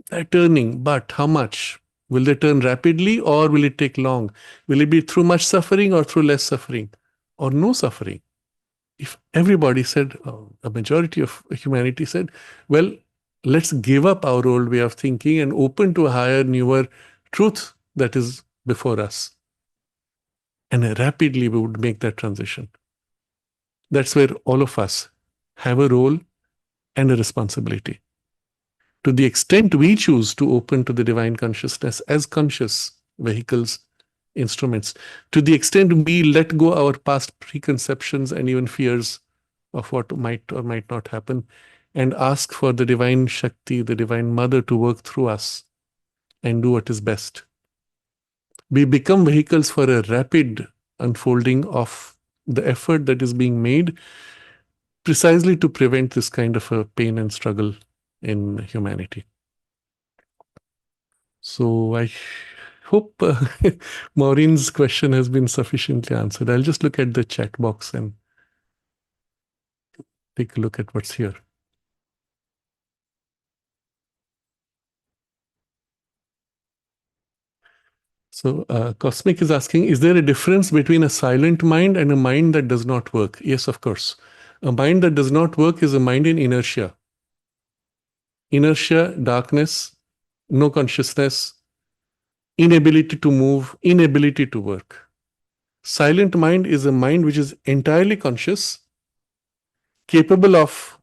They're turning, but how much? Will they turn rapidly or will it take long? Will it be through much suffering or through less suffering or no suffering? If everybody said, a majority of humanity said, well, let's give up our old way of thinking and open to a higher, newer truth that is before us. And rapidly we would make that transition. That's where all of us have a role and a responsibility. To the extent we choose to open to the divine consciousness as conscious vehicles, instruments, to the extent we let go our past preconceptions and even fears of what might or might not happen and ask for the divine Shakti, the divine mother to work through us and do what is best. We become vehicles for a rapid unfolding of the effort that is being made precisely to prevent this kind of a pain and struggle in humanity. So I hope Maureen's question has been sufficiently answered. I'll just look at the chat box and take a look at what's here. So Cosmic is asking, is there a difference between a silent mind and a mind that does not work? Yes, of course. A mind that does not work is a mind in inertia. Inertia, darkness, no consciousness, inability to move, inability to work. Silent mind is a mind which is entirely conscious, capable of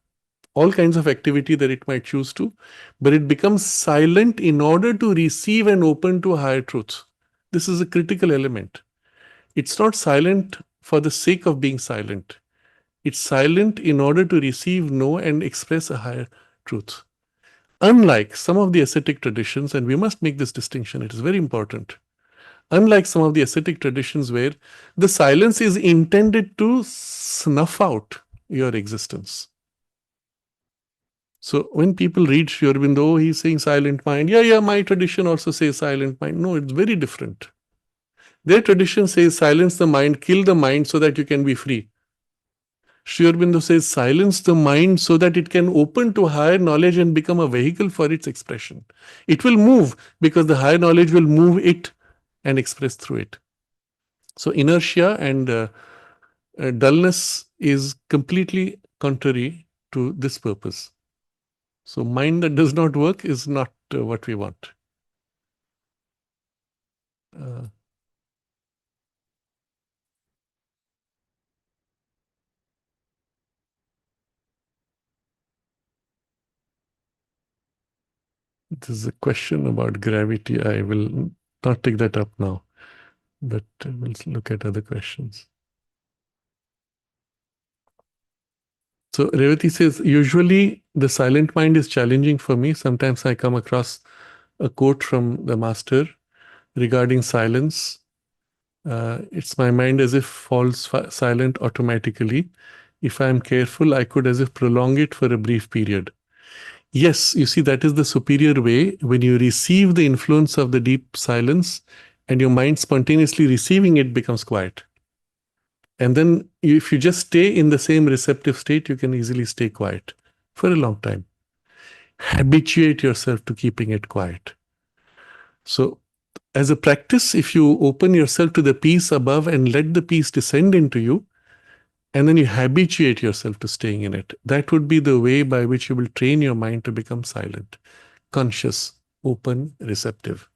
all kinds of activity that it might choose to, but it becomes silent in order to receive and open to higher truths. This is a critical element. It's not silent for the sake of being silent. It's silent in order to receive, know, and express a higher truth. Unlike some of the ascetic traditions, and we must make this distinction, it is very important. Unlike some of the ascetic traditions where the silence is intended to snuff out your existence. So when people read Sri Aurobindo, he's saying silent mind. Yeah, my tradition also says silent mind. No, it's very different. Their tradition says silence the mind, kill the mind so that you can be free. Sri Aurobindo says silence the mind so that it can open to higher knowledge and become a vehicle for its expression. It will move because the higher knowledge will move it and express through it. So inertia and dullness is completely contrary to this purpose. So mind that does not work is not what we want. This is a question about gravity. I will not take that up now, but we'll look at other questions. So Revati says, usually the silent mind is challenging for me. Sometimes I come across a quote from the master regarding silence. It's my mind as if falls silent automatically. If I'm careful, I could as if prolong it for a brief period. Yes, you see, that is the superior way. When you receive the influence of the deep silence and your mind spontaneously receiving it becomes quiet. And then if you just stay in the same receptive state, you can easily stay quiet for a long time. Habituate yourself to keeping it quiet. So as a practice, if you open yourself to the peace above and let the peace descend into you, and then you habituate yourself to staying in it, that would be the way by which you will train your mind to become silent, conscious, open, receptive.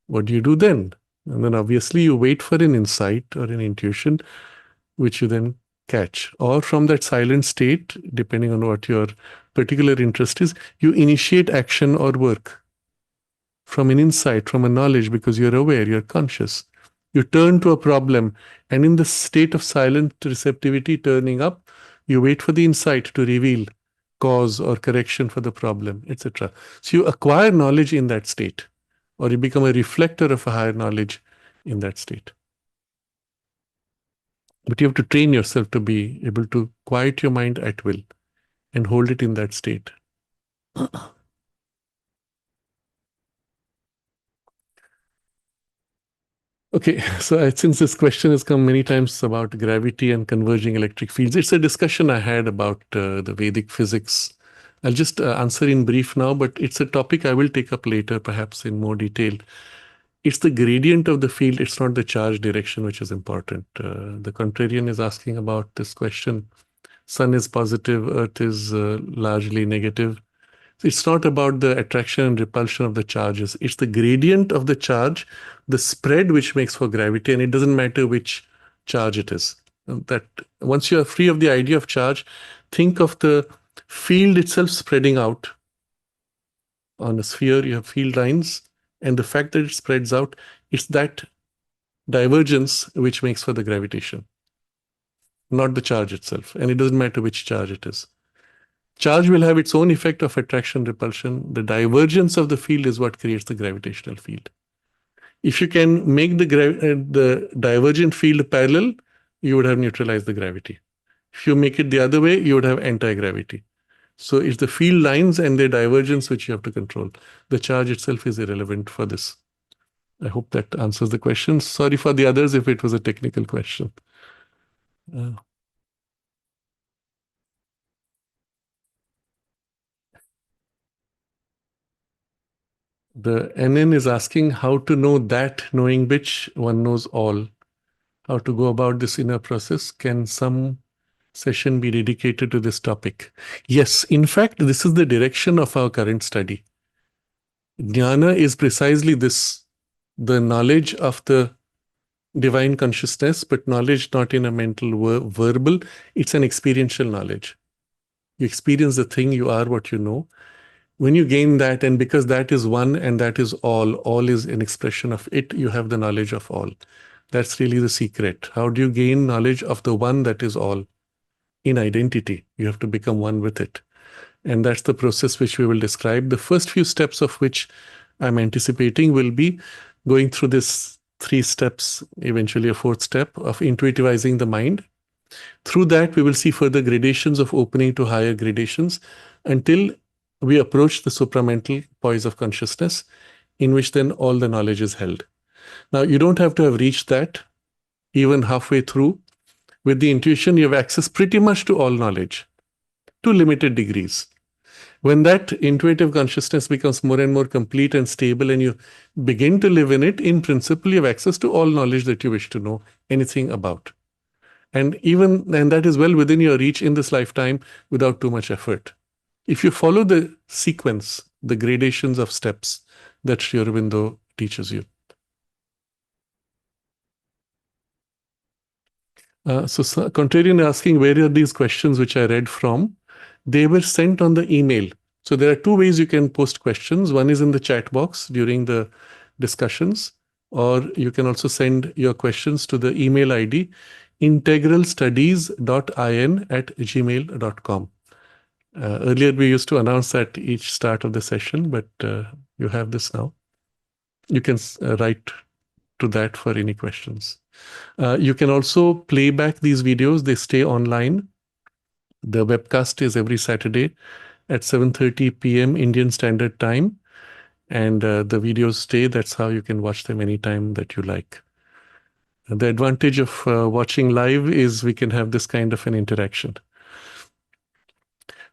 What do you do then? And then obviously you wait for an insight or an intuition, which you then catch. Or from that silent state, depending on what your particular interest is, you initiate action or work from an insight, from a knowledge, because you're aware, you're conscious. You turn to a problem, and in the state of silent receptivity turning up, you wait for the insight to reveal cause or correction for the problem, etc. So you acquire knowledge in that state, or you become a reflector of a higher knowledge in that state. But you have to train yourself to be able to quiet your mind at will and hold it in that state. Okay, so since this question has come many times about gravity and converging electric fields, it's a discussion I had about the Vedic physics. I'll just answer in brief now, but it's a topic I will take up later, perhaps in more detail. It's the gradient of the field, it's not the charge direction which is important. The contrarian is asking about this question. Sun is positive, Earth is largely negative. It's not about the attraction and repulsion of the charges. It's the gradient of the charge, the spread which makes for gravity, and it doesn't matter which charge it is. That once you are free of the idea of charge, think of the field itself spreading out. On a sphere, you have field lines, and the fact that it spreads out, it's that divergence which makes for the gravitation, not the charge itself. And it doesn't matter which charge it is. Charge will have its own effect of attraction, repulsion. The divergence of the field is what creates the gravitational field. If you can make the divergent field parallel, you would have neutralized the gravity. If you make it the other way, you would have anti-gravity. So it's the field lines and their divergence which you have to control. The charge itself is irrelevant for this. I hope that answers the question. Sorry for the others if it was a technical question. The NN is asking how to know that knowing which one knows all. How to go about this inner process. Can some session be dedicated to this topic? Yes, in fact, this is the direction of our current study. Jnana is precisely this, the knowledge of the divine consciousness, but knowledge not in a mental verbal, it's an experiential knowledge. You experience the thing, you are what you know. When you gain that, and because that is one and that is all is an expression of it, you have the knowledge of all. That's really the secret. How do you gain knowledge of the one that is all? In identity. You have to become one with it. And that's the process which we will describe. The first few steps of which I'm anticipating will be going through this 3 steps, eventually a 4th step of intuitivizing the mind. Through that, we will see further gradations of opening to higher gradations until we approach the supramental poise of consciousness, in which then all the knowledge is held. Now, you don't have to have reached that even halfway through. With the intuition, you have access pretty much to all knowledge, to limited degrees. When that intuitive consciousness becomes more and more complete and stable, and you begin to live in it, in principle, you have access to all knowledge that you wish to know anything about. And that is well within your reach in this lifetime without too much effort. If you follow the sequence, the gradations of steps that Sri Aurobindo teaches you. So contrarian asking, where are these questions which I read from? They were sent on the email. So there are 2 ways you can post questions. One is in the chat box during the discussions, or you can also send your questions to the email ID integralstudies.in@gmail.com. Earlier, we used to announce at each start of the session, but you have this now. You can write to that for any questions. You can also play back these videos. They stay online. The webcast is every Saturday at 7:30 p.m. Indian Standard Time. And the videos stay. That's how you can watch them anytime that you like. The advantage of watching live is we can have this kind of an interaction.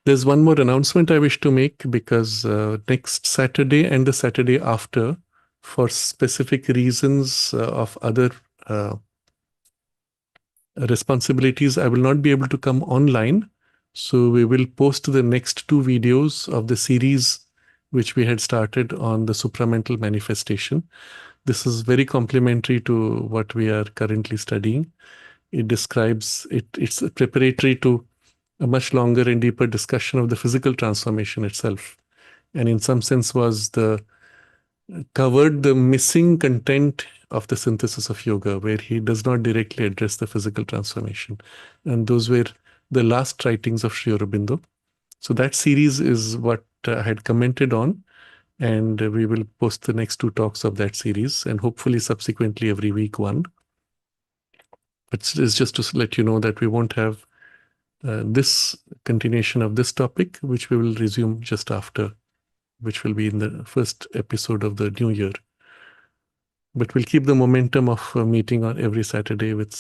There's one more announcement I wish to make, because next Saturday and the Saturday after, for specific reasons of other responsibilities, I will not be able to come online. So we will post the next 2 videos of the series which we had started on the supramental manifestation. This is very complementary to what we are currently studying. It describes, it's preparatory to a much longer and deeper discussion of the physical transformation itself. And in some sense covered the missing content of the synthesis of yoga, where he does not directly address the physical transformation. And those were the last writings of Sri Aurobindo. So that series is what I had commented on, and we will post the next 2 talks of that series, and hopefully subsequently every week one. But it's just to let you know that we won't have this continuation of this topic, which we will resume just after, which will be in the first episode of the new year. But we'll keep the momentum of meeting on every Saturday with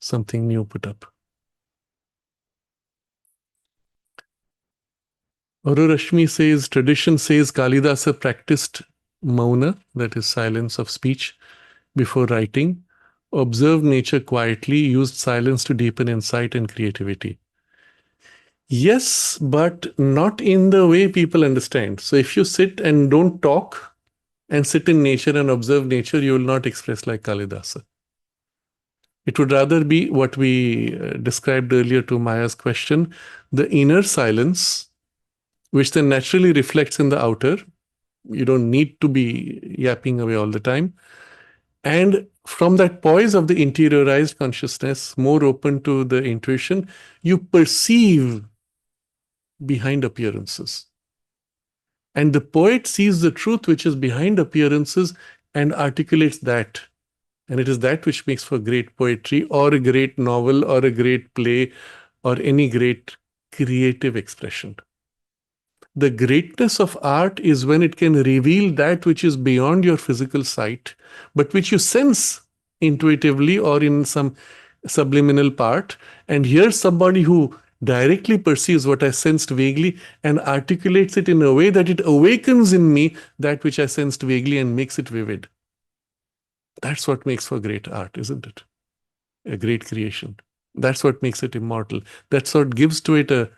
something new put up. Rashmi says, tradition says Kalidasa practiced mauna, that is silence of speech, before writing, observed nature quietly, used silence to deepen insight and creativity. Yes, but not in the way people understand. So if you sit and don't talk and sit in nature and observe nature, you will not express like Kalidasa. It would rather be what we described earlier to Maya's question, the inner silence, which then naturally reflects in the outer. You don't need to be yapping away all the time. And from that poise of the interiorized consciousness, more open to the intuition, you perceive behind appearances. And the poet sees the truth which is behind appearances and articulates that. And it is that which makes for great poetry or a great novel or a great play or any great creative expression. The greatness of art is when it can reveal that which is beyond your physical sight, but which you sense intuitively or in some subliminal part. And here's somebody who directly perceives what I sensed vaguely and articulates it in a way that it awakens in me that which I sensed vaguely and makes it vivid. That's what makes for great art, isn't it? A great creation. That's what makes it immortal. That's what gives to it a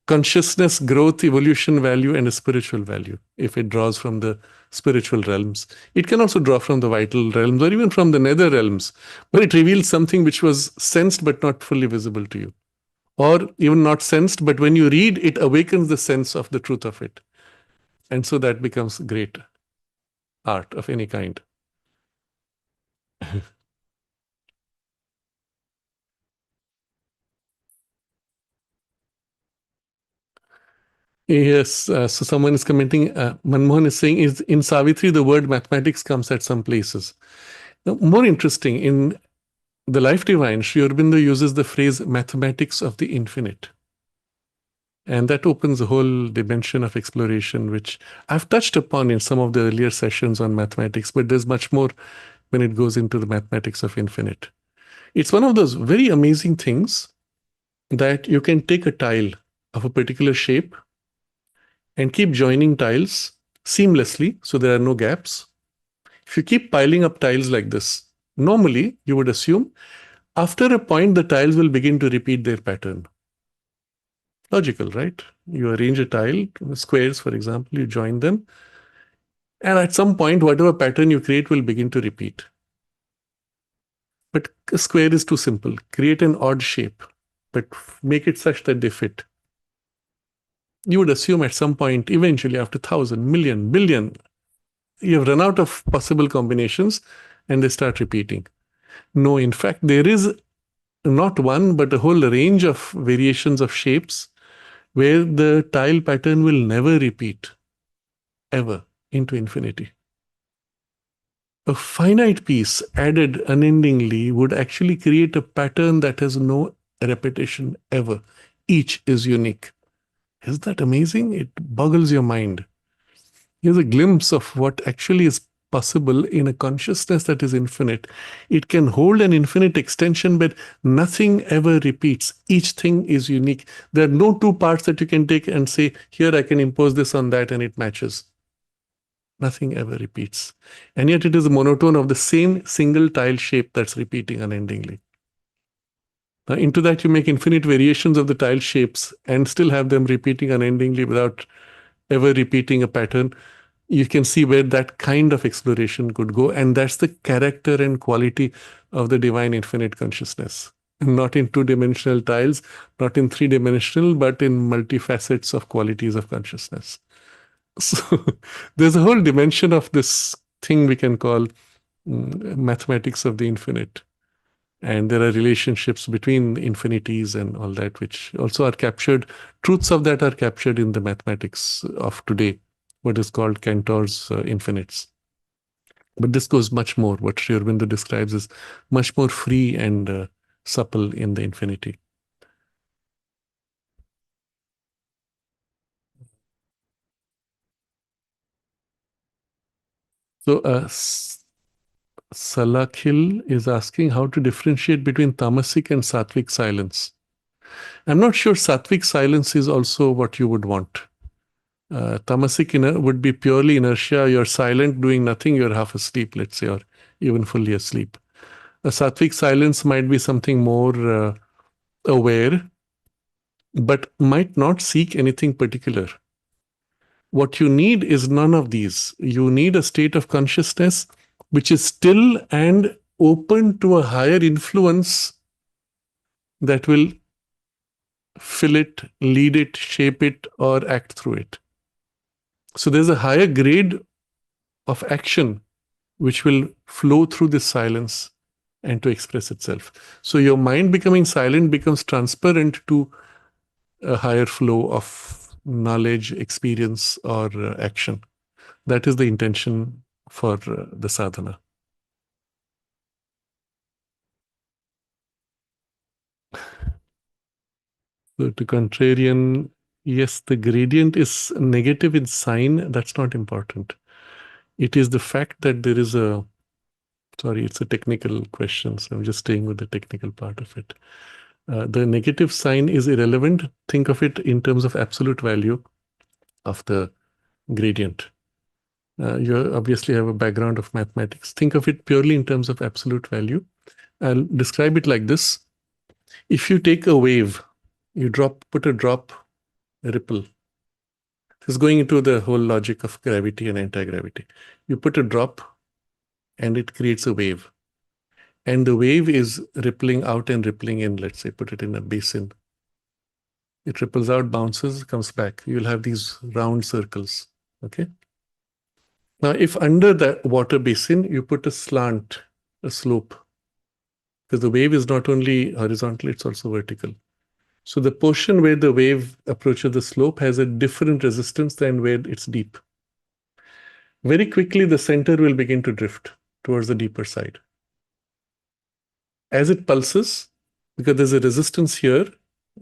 consciousness, growth, evolution value, and a spiritual value if it draws from the spiritual realms. It can also draw from the vital realms or even from the nether realms, but it reveals something which was sensed but not fully visible to you. Or even not sensed, but when you read, it awakens the sense of the truth of it. And so that becomes great art of any kind. Yes, so someone is commenting, Manmohan is saying, is in Savitri, the word mathematics comes at some places. Now, more interesting, in the Life Divine, Sri Aurobindo uses the phrase mathematics of the infinite. And that opens a whole dimension of exploration, which I've touched upon in some of the earlier sessions on mathematics, but there's much more when it goes into the mathematics of infinite. It's one of those very amazing things that you can take a tile of a particular shape and keep joining tiles seamlessly, so there are no gaps. If you keep piling up tiles like this, normally you would assume after a point the tiles will begin to repeat their pattern. Logical, right? You arrange a tile, squares for example, you join them, and at some point whatever pattern you create will begin to repeat. But a square is too simple. Create an odd shape, but make it such that they fit. You would assume at some point, eventually after 1,000, million, billion, you have run out of possible combinations and they start repeating. No, in fact, there is not one, but a whole range of variations of shapes where the tile pattern will never repeat, ever, into infinity. A finite piece added unendingly would actually create a pattern that has no repetition ever. Each is unique. Isn't that amazing? It boggles your mind. Here's a glimpse of what actually is possible in a consciousness that is infinite. It can hold an infinite extension, but nothing ever repeats. Each thing is unique. There are no two parts that you can take and say, here I can impose this on that and it matches. Nothing ever repeats. And yet it is a monotone of the same single tile shape that's repeating unendingly. Now, into that, you make infinite variations of the tile shapes and still have them repeating unendingly without ever repeating a pattern. You can see where that kind of exploration could go. And that's the character and quality of the divine infinite consciousness. Not in two-dimensional tiles, not in three-dimensional, but in multifacets of qualities of consciousness. So there's a whole dimension of this thing we can call mathematics of the infinite. And there are relationships between infinities and all that, which also are captured. Truths of that are captured in the mathematics of today, what is called Cantor's infinites. But this goes much more. What Sri Aurobindo describes is much more free and supple in the infinity. So Salakhil is asking how to differentiate between tamasic and sattvic silence. I'm not sure sattvic silence is also what you would want. Tamasic would be purely inertia. You're silent, doing nothing, you're half asleep, let's say, or even fully asleep. A sattvic silence might be something more aware, but might not seek anything particular. What you need is none of these. You need a state of consciousness which is still and open to a higher influence that will fill it, lead it, shape it, or act through it. So there's a higher grade of action which will flow through this silence and to express itself. So your mind becoming silent becomes transparent to a higher flow of knowledge, experience, or action. That is the intention for the sadhana. So to contrarian, yes, the gradient is negative in sign. That's not important. It is the fact that there is a, sorry, it's a technical question. So I'm just staying with the technical part of it. The negative sign is irrelevant. Think of it in terms of absolute value of the gradient. You obviously have a background of mathematics. Think of it purely in terms of absolute value. I'll describe it like this. If you take a wave, you put a drop, a ripple. This is going into the whole logic of gravity and anti-gravity. You put a drop and it creates a wave. And the wave is rippling out and rippling in, let's say, put it in a basin. It ripples out, bounces, comes back. You'll have these round circles, okay? Now, if under the water basin, you put a slant, a slope, because the wave is not only horizontal, it's also vertical. So the portion where the wave approaches the slope has a different resistance than where it's deep. Very quickly, the center will begin to drift towards the deeper side. As it pulses, because there's a resistance here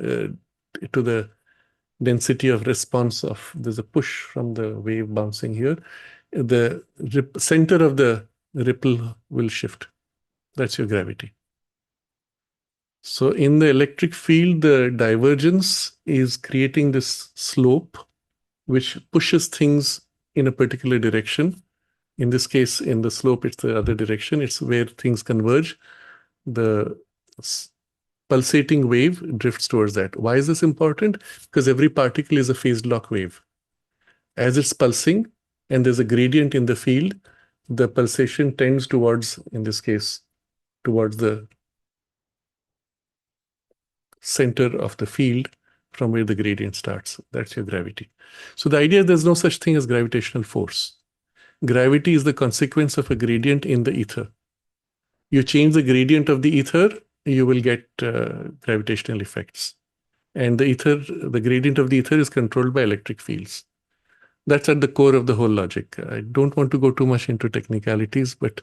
to the density of response of, there's a push from the wave bouncing here, the center of the ripple will shift. That's your gravity. So in the electric field, the divergence is creating this slope which pushes things in a particular direction. In this case, in the slope, it's the other direction. It's where things converge. The pulsating wave drifts towards that. Why is this important? Because every particle is a phased lock wave. As it's pulsing and there's a gradient in the field, the pulsation tends towards, in this case, towards the center of the field from where the gradient starts. That's your gravity. So the idea is there's no such thing as gravitational force. Gravity is the consequence of a gradient in the ether. You change the gradient of the ether, you will get gravitational effects. And the ether, the gradient of the ether is controlled by electric fields. That's at the core of the whole logic. I don't want to go too much into technicalities, but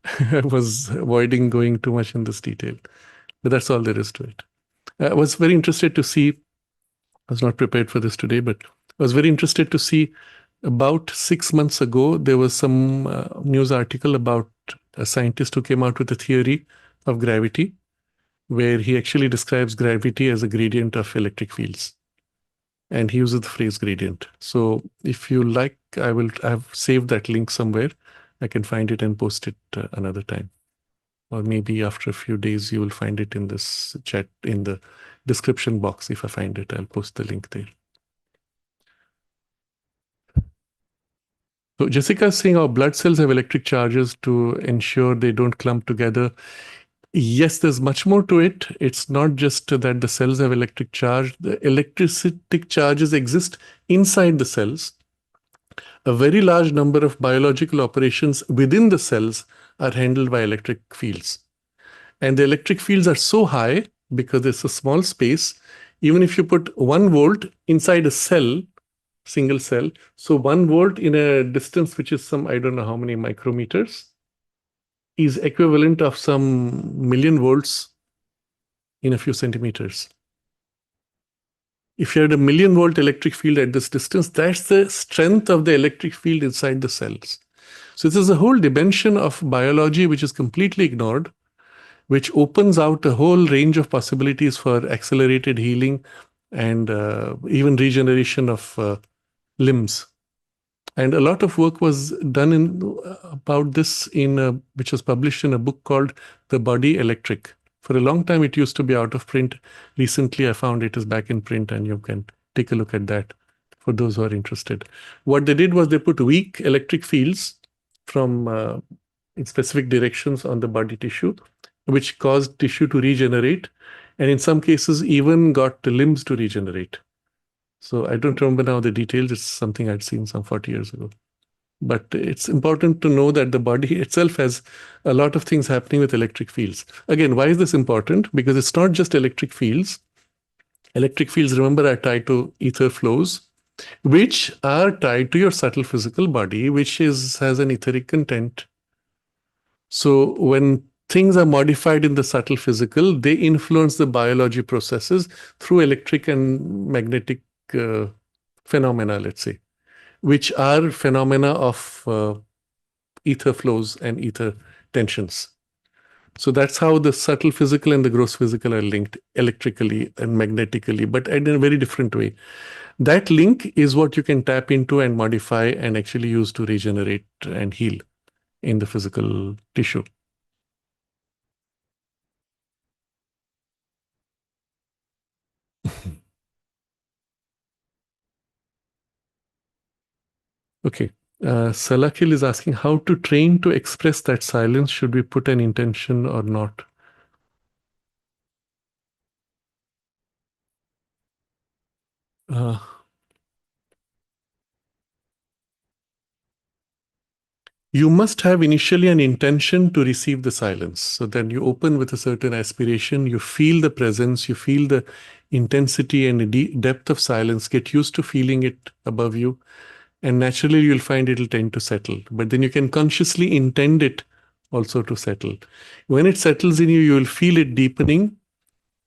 I was avoiding going too much in this detail. But that's all there is to it. I was very interested to see, I was not prepared for this today, but I was very interested to see about 6 months ago, there was some news article about a scientist who came out with a theory of gravity, where he actually describes gravity as a gradient of electric fields. And he uses the phrase gradient. So if you like, I've saved that link somewhere. I can find it and post it another time. Or maybe after a few days, you will find it in this chat, in the description box. If I find it, I'll post the link there. So Jessica is saying our blood cells have electric charges to ensure they don't clump together. Yes, there's much more to it. It's not just that the cells have electric charge. The electric charges exist inside the cells. A very large number of biological operations within the cells are handled by electric fields. And the electric fields are so high because it's a small space. Even if you put 1 volt inside a cell, single cell, so 1 volt in a distance which is some, I don't know how many micrometers, is equivalent of some million volts in a few centimeters. If you had a 1,000,000 volt electric field at this distance, that's the strength of the electric field inside the cells. So this is a whole dimension of biology which is completely ignored, which opens out a whole range of possibilities for accelerated healing and even regeneration of limbs. And a lot of work was done about this which was published in a book called The Body Electric. For a long time, it used to be out of print. Recently, I found it is back in print, and you can take a look at that for those who are interested. What they did was they put weak electric fields from in specific directions on the body tissue, which caused tissue to regenerate, and in some cases even got the limbs to regenerate. So I don't remember now the details. It's something I'd seen some 40 years ago. But it's important to know that the body itself has a lot of things happening with electric fields. Again, why is this important? Because it's not just electric fields. Electric fields, remember, are tied to ether flows, which are tied to your subtle physical body, which has an etheric content. So when things are modified in the subtle physical, they influence the biology processes through electric and magnetic phenomena, let's say, which are phenomena of ether flows and ether tensions. So that's how the subtle physical and the gross physical are linked electrically and magnetically, but in a very different way. That link is what you can tap into and modify and actually use to regenerate and heal in the physical tissue. Okay. Salakil is asking how to train to express that silence. Should we put an intention or not? Uh, you must have initially an intention to receive the silence. So then you open with a certain aspiration, you feel the presence, you feel the intensity and depth of silence, get used to feeling it above you, and naturally you'll find it'll tend to settle. But then you can consciously intend it also to settle. When it settles in you, you will feel it deepening,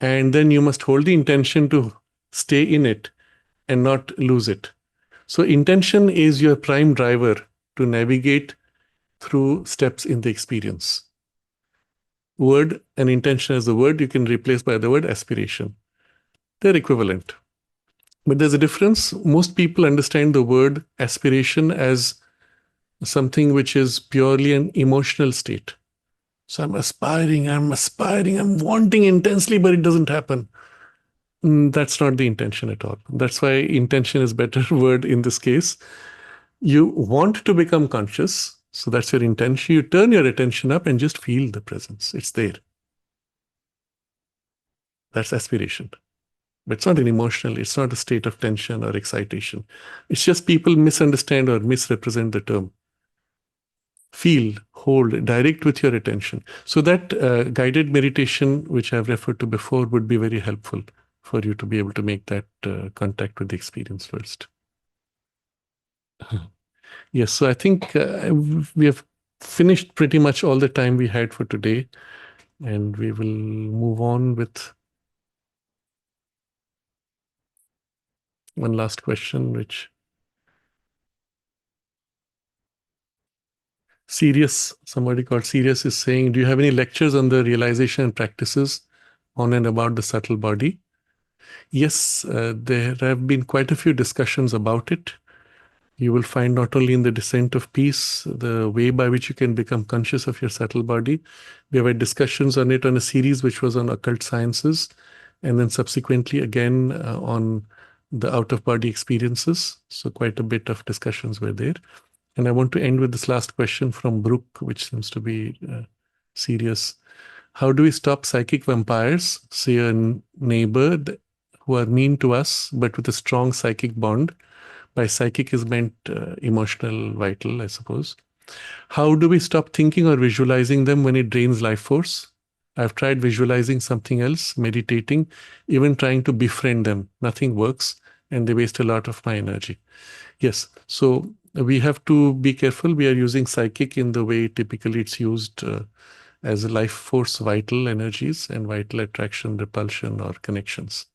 and then you must hold the intention to stay in it and not lose it. So intention is your prime driver to navigate through steps in the experience. Word and intention as the word you can replace by the word aspiration. They're equivalent. But there's a difference. Most people understand the word aspiration as something which is purely an emotional state. So I'm aspiring, I'm wanting intensely, but it doesn't happen. That's not the intention at all. That's why intention is a better word in this case. You want to become conscious. So that's your intention. You turn your attention up and just feel the presence. It's there. That's aspiration. But it's not an emotional, it's not a state of tension or excitation. It's just people misunderstand or misrepresent the term. Feel, hold, direct with your attention. So that guided meditation, which I've referred to before, would be very helpful for you to be able to make that contact with the experience first. Yes, so I think we have finished pretty much all the time we had for today, and we will move on with one last question, which somebody called Sirius is saying, do you have any lectures on the realization and practices on and about the subtle body? Yes, there have been quite a few discussions about it. You will find not only in the Descent of Peace, the way by which you can become conscious of your subtle body. We have had discussions on it on a series which was on occult sciences, and then subsequently again on the out-of-body experiences. So quite a bit of discussions were there. And I want to end with this last question from Brooke, which seems to be serious. How do we stop psychic vampires, say a neighbor who are mean to us, but with a strong psychic bond? By psychic is meant emotional, vital, I suppose. How do we stop thinking or visualizing them when it drains life force? I've tried visualizing something else, meditating, even trying to befriend them. Nothing works, and they waste a lot of my energy. Yes, so we have to be careful. We are using psychic in the way typically it's used as a life force, vital energies and vital attraction, repulsion, or connections.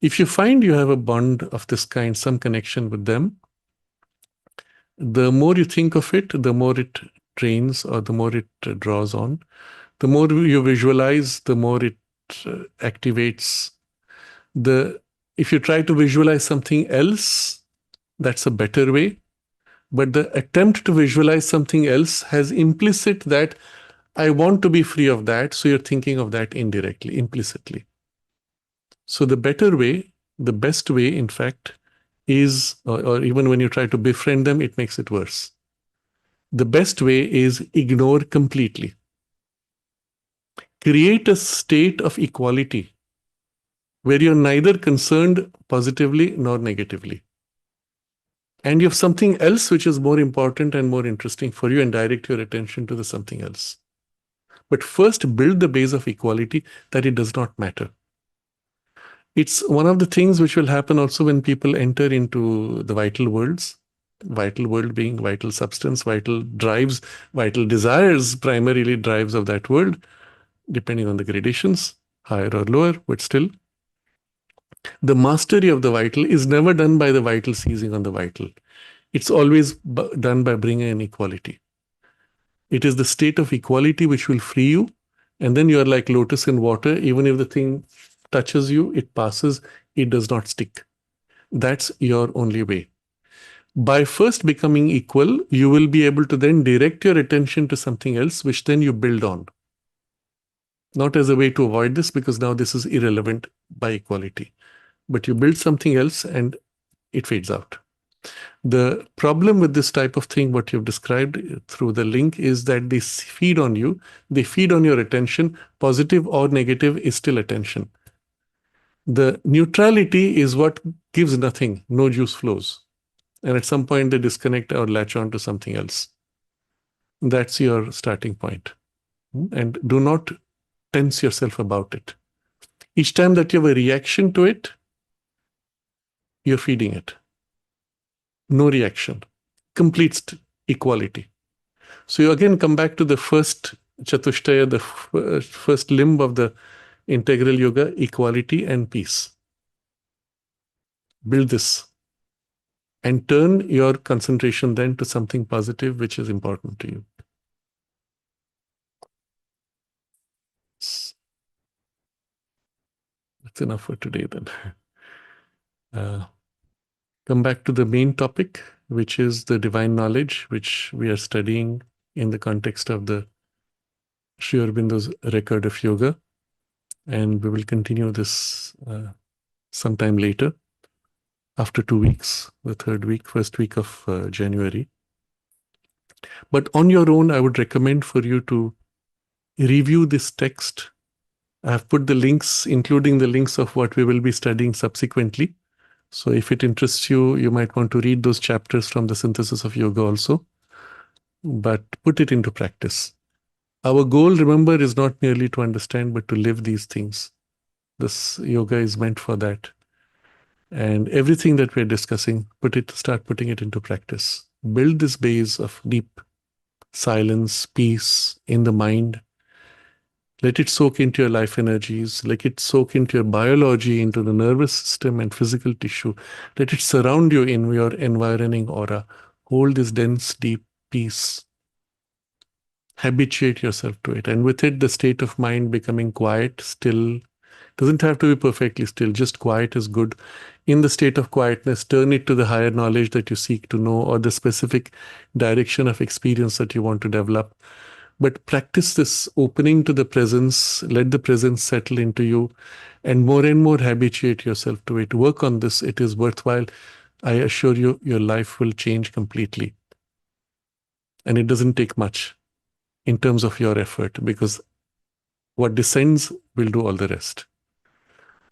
If you find you have a bond of this kind, some connection with them, the more you think of it, the more it trains or the more it draws on. The more you visualize, the more it activates. If you try to visualize something else, that's a better way. But the attempt to visualize something else has implicit that I want to be free of that. So you're thinking of that indirectly, implicitly. So the better way, the best way, in fact, is, or even when you try to befriend them, it makes it worse. The best way is ignore completely. Create a state of equality where you're neither concerned positively nor negatively. And you have something else which is more important and more interesting for you, and direct your attention to the something else. But first, build the base of equality that it does not matter. It's one of the things which will happen also when people enter into the vital worlds. Vital world being vital substance, vital drives, vital desires, primarily drives of that world, depending on the gradations, higher or lower, but still. The mastery of the vital is never done by the vital seizing on the vital. It's always done by bringing an equality. It is the state of equality which will free you. And then you are like lotus in water. Even if the thing touches you, it passes, it does not stick. That's your only way. By first becoming equal, you will be able to then direct your attention to something else, which then you build on. Not as a way to avoid this, because now this is irrelevant by equality. But you build something else and it fades out. The problem with this type of thing, what you've described through the link, is that they feed on you. They feed on your attention. Positive or negative is still attention. The neutrality is what gives nothing. No juice flows. And at some point, they disconnect or latch on to something else. That's your starting point. And do not tense yourself about it. Each time that you have a reaction to it, you're feeding it. No reaction. Complete equality. So you again come back to the first chatushtaya, the first limb of the integral yoga, equality and peace. Build this and turn your concentration then to something positive which is important to you. That's enough for today then. Come back to the main topic, which is the divine knowledge, which we are studying in the context of the Sri Aurobindo's record of yoga. And we will continue this sometime later, after 2 weeks, the third week, first week of January. But on your own, I would recommend for you to review this text. I have put the links, including the links of what we will be studying subsequently. So if it interests you, you might want to read those chapters from the Synthesis of Yoga also, but put it into practice. Our goal, remember, is not merely to understand, but to live these things. This yoga is meant for that. And everything that we're discussing, start putting it into practice. Build this base of deep silence, peace in the mind. Let it soak into your life energies. Let it soak into your biology, into the nervous system and physical tissue. Let it surround you in your environing aura. Hold this dense, deep peace. Habituate yourself to it. And with it, the state of mind becoming quiet, still. Doesn't have to be perfectly still, just quiet is good. In the state of quietness, turn it to the higher knowledge that you seek to know, or the specific direction of experience that you want to develop. But practice this opening to the presence, let the presence settle into you, and more habituate yourself to it. Work on this, it is worthwhile. I assure you, your life will change completely. And it doesn't take much in terms of your effort, because what descends will do all the rest.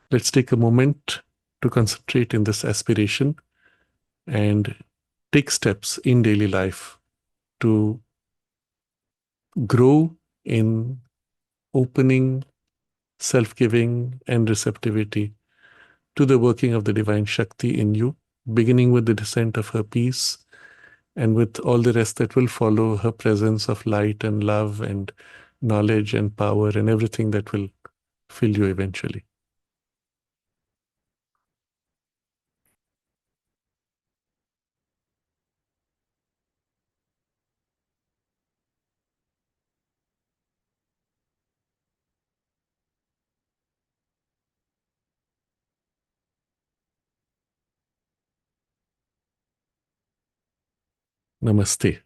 Let's take a moment to concentrate in this aspiration and take steps in daily life to grow in opening, self-giving, and receptivity to the working of the divine Shakti in you, beginning with the descent of her peace and with all the rest that will follow, her presence of light and love and knowledge and power and everything that will fill you eventually. Namaste.